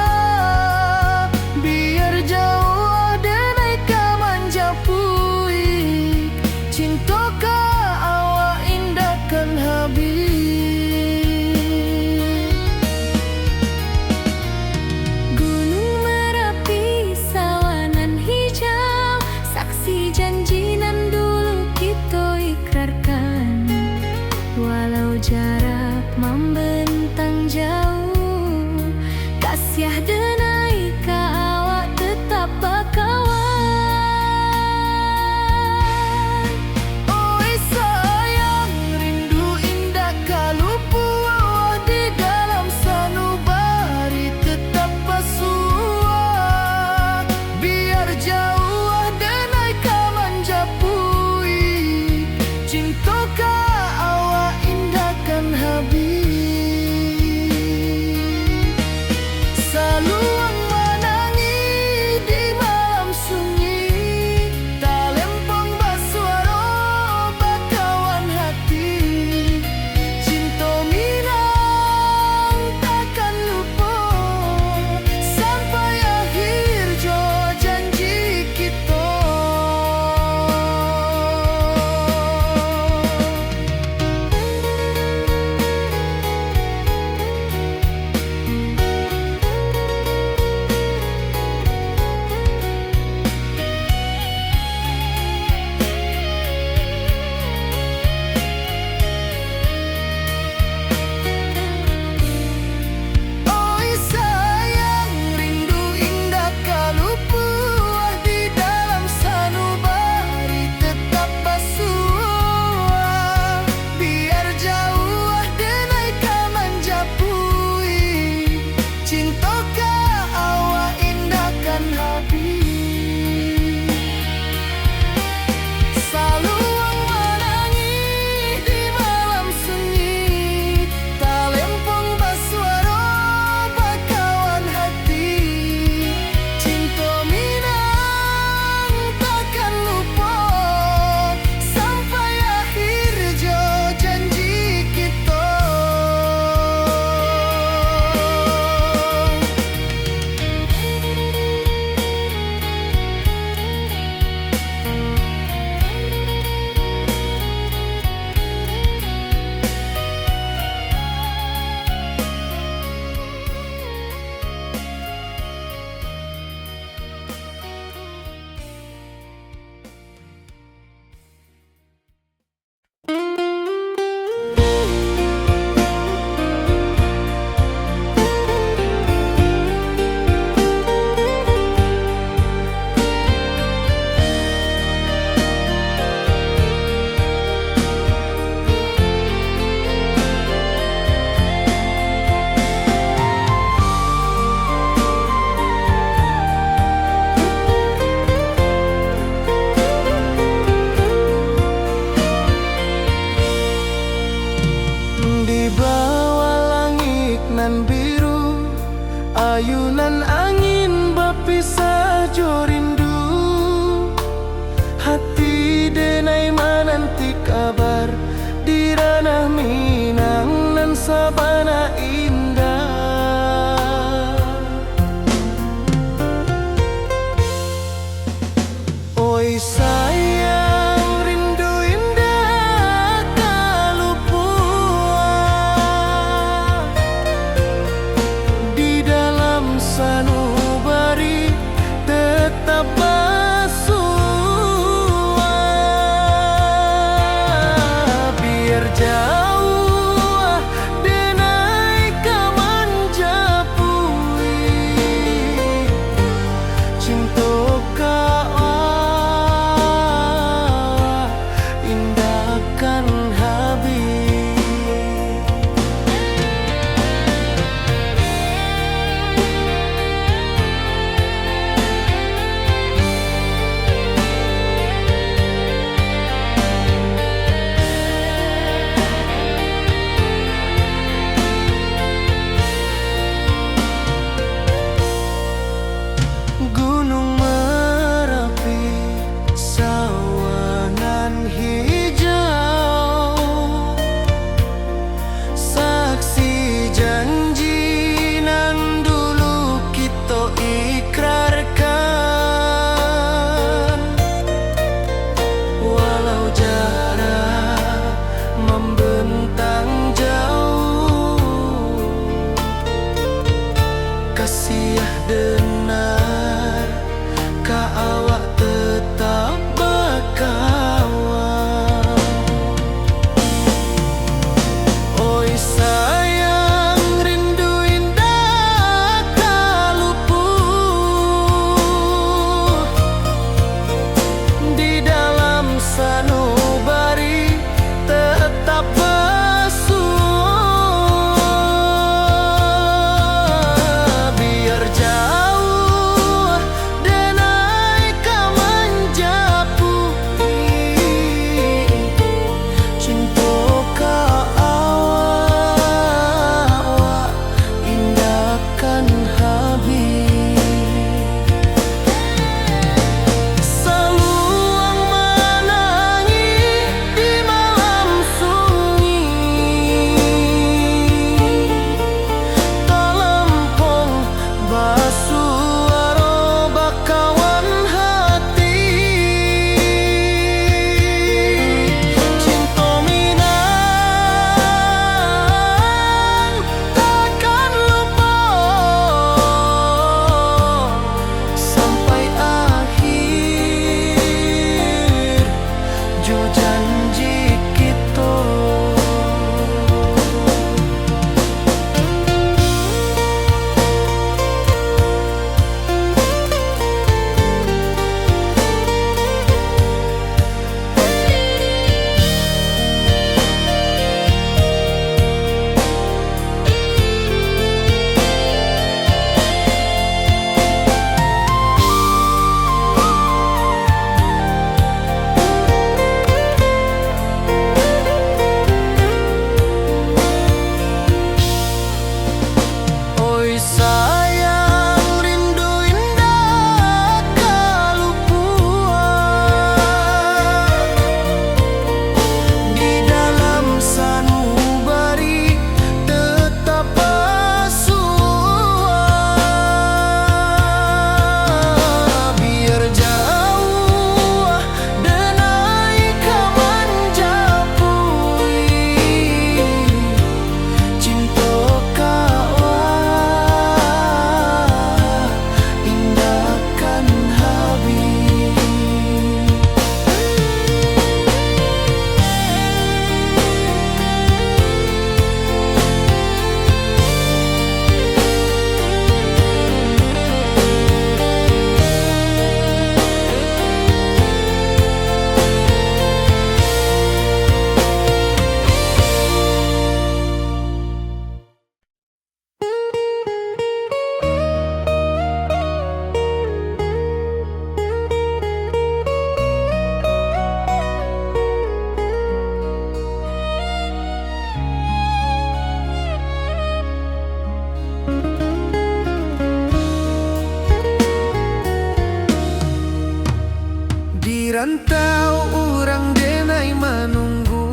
rantau orang denai menunggu,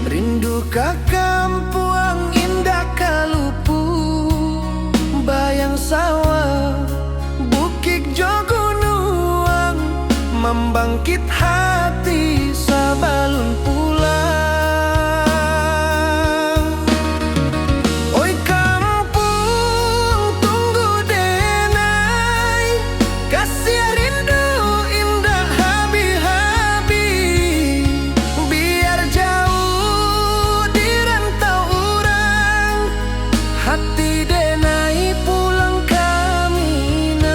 rindu ka kampuang indah kalupu, bayang sawah bukit jogunuang, membangkit hati sabalun pulang. Oi kampung tunggu denai, kasih rindu indah habi-habi, biar jauh di rantau orang, hati denai pulang ka Minang.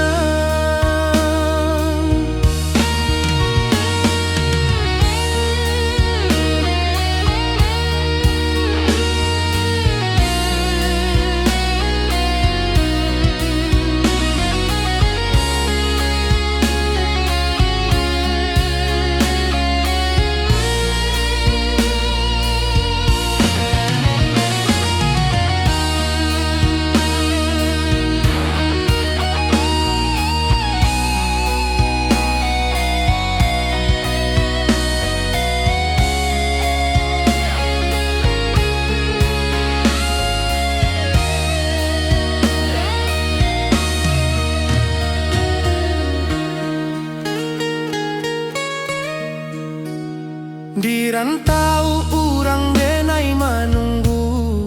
Di rantau urang denai menunggu,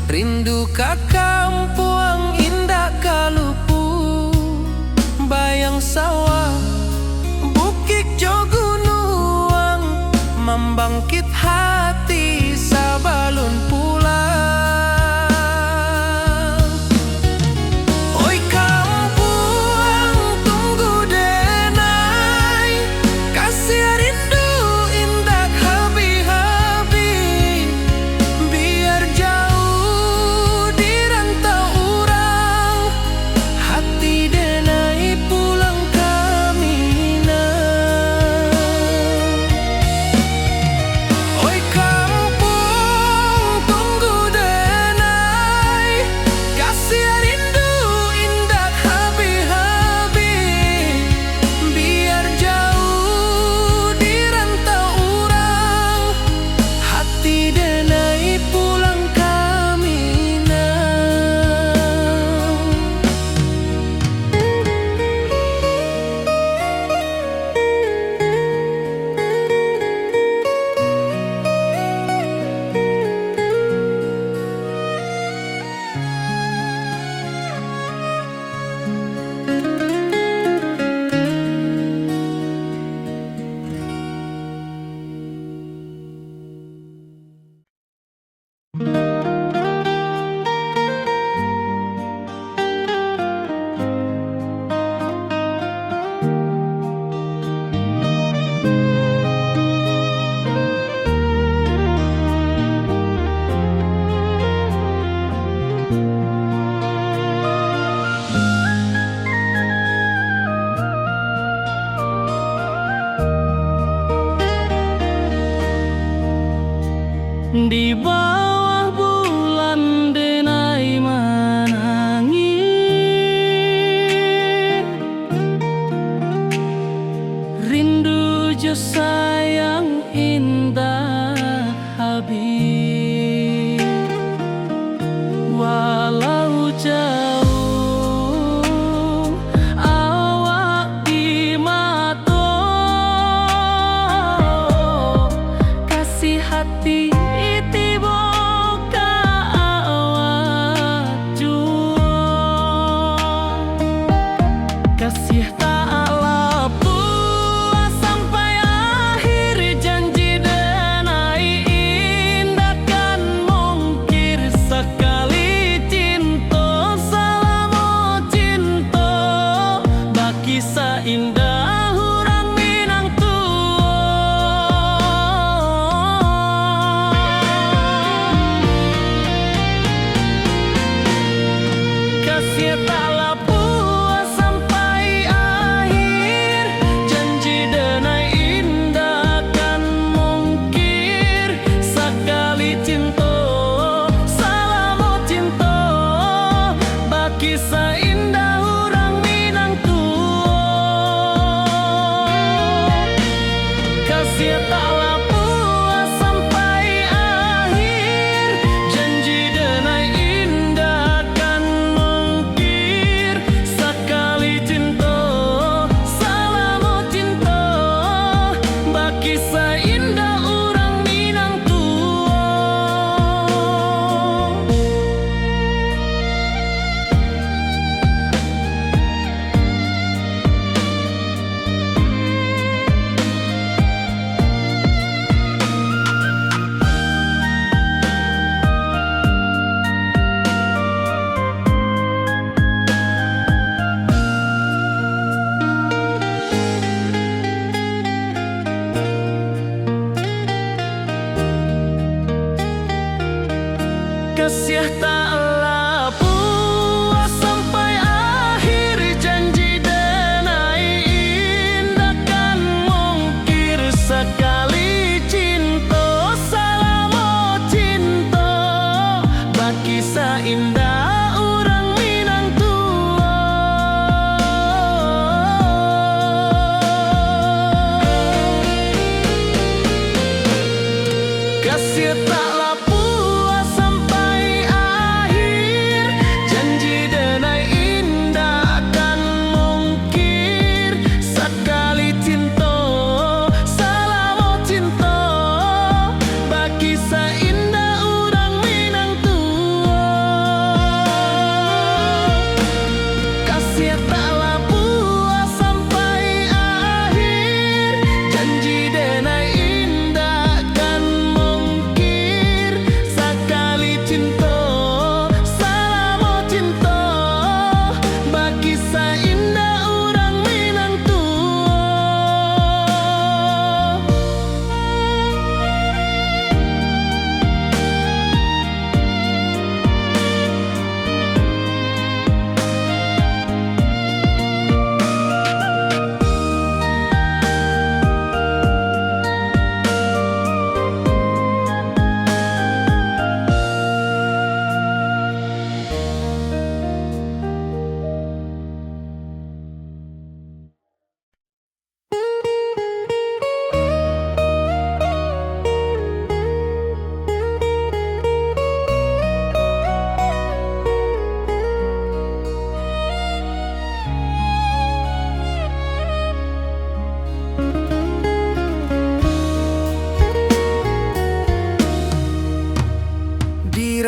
rindu ka kampuang indah kalupu, bayang sawah bukit jogunuang, membangkit hati sabalun pulang. Oi kampuang tunggu denai, kasih rindu indah habi-habi, biar jauh di rantau urang, hati denai pulang ka Minang. Oi kampung tunggu denai, kasih rindu indah habi-habi, biar jauh di rantau urang, hati denai pulang ka Minang. Di bawah bulan denai menangis, rindu jo sayang indah habis, walau jauh awak di mata, kasih hati tiba ka awak jua, kasih tak lepas sampai akhir, janji denai indah kan mungkir, sekali cinta selama cinta, baki seindah orang Minang kasih tak lepas sampai akhir, janji denai indah kan mungkir, sekali cinta selama cinta, baki seindah orang Minang tua.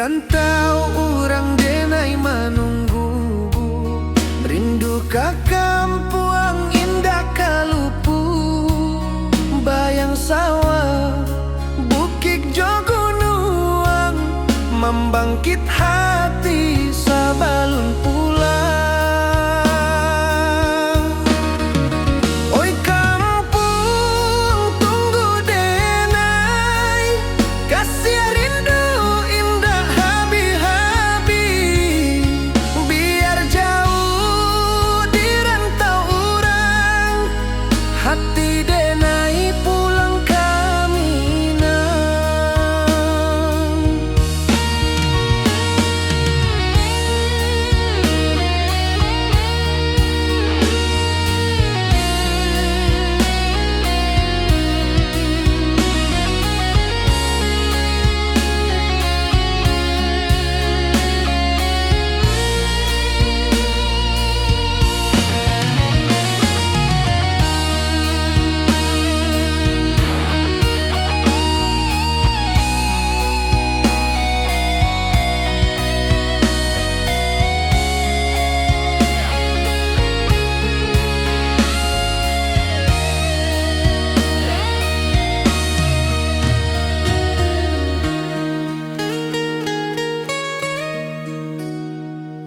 rantau urang denai menunggu, rindu ka kampung indah kalupu, bayang sawah bukit jo gunung, membangkit hati sabalun pulang. Oi kampung tunggu denai, kasih rindu indah habi-habi, biar jauh di rantau urang, hati denai pulang ke Minang.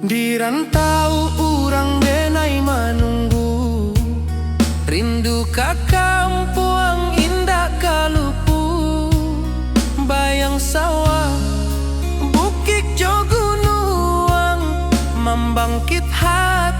Di rantau urang denai menunggu, rindu ka kampung indah kalupu, bayang sawah bukit jo gunung, membangkit hati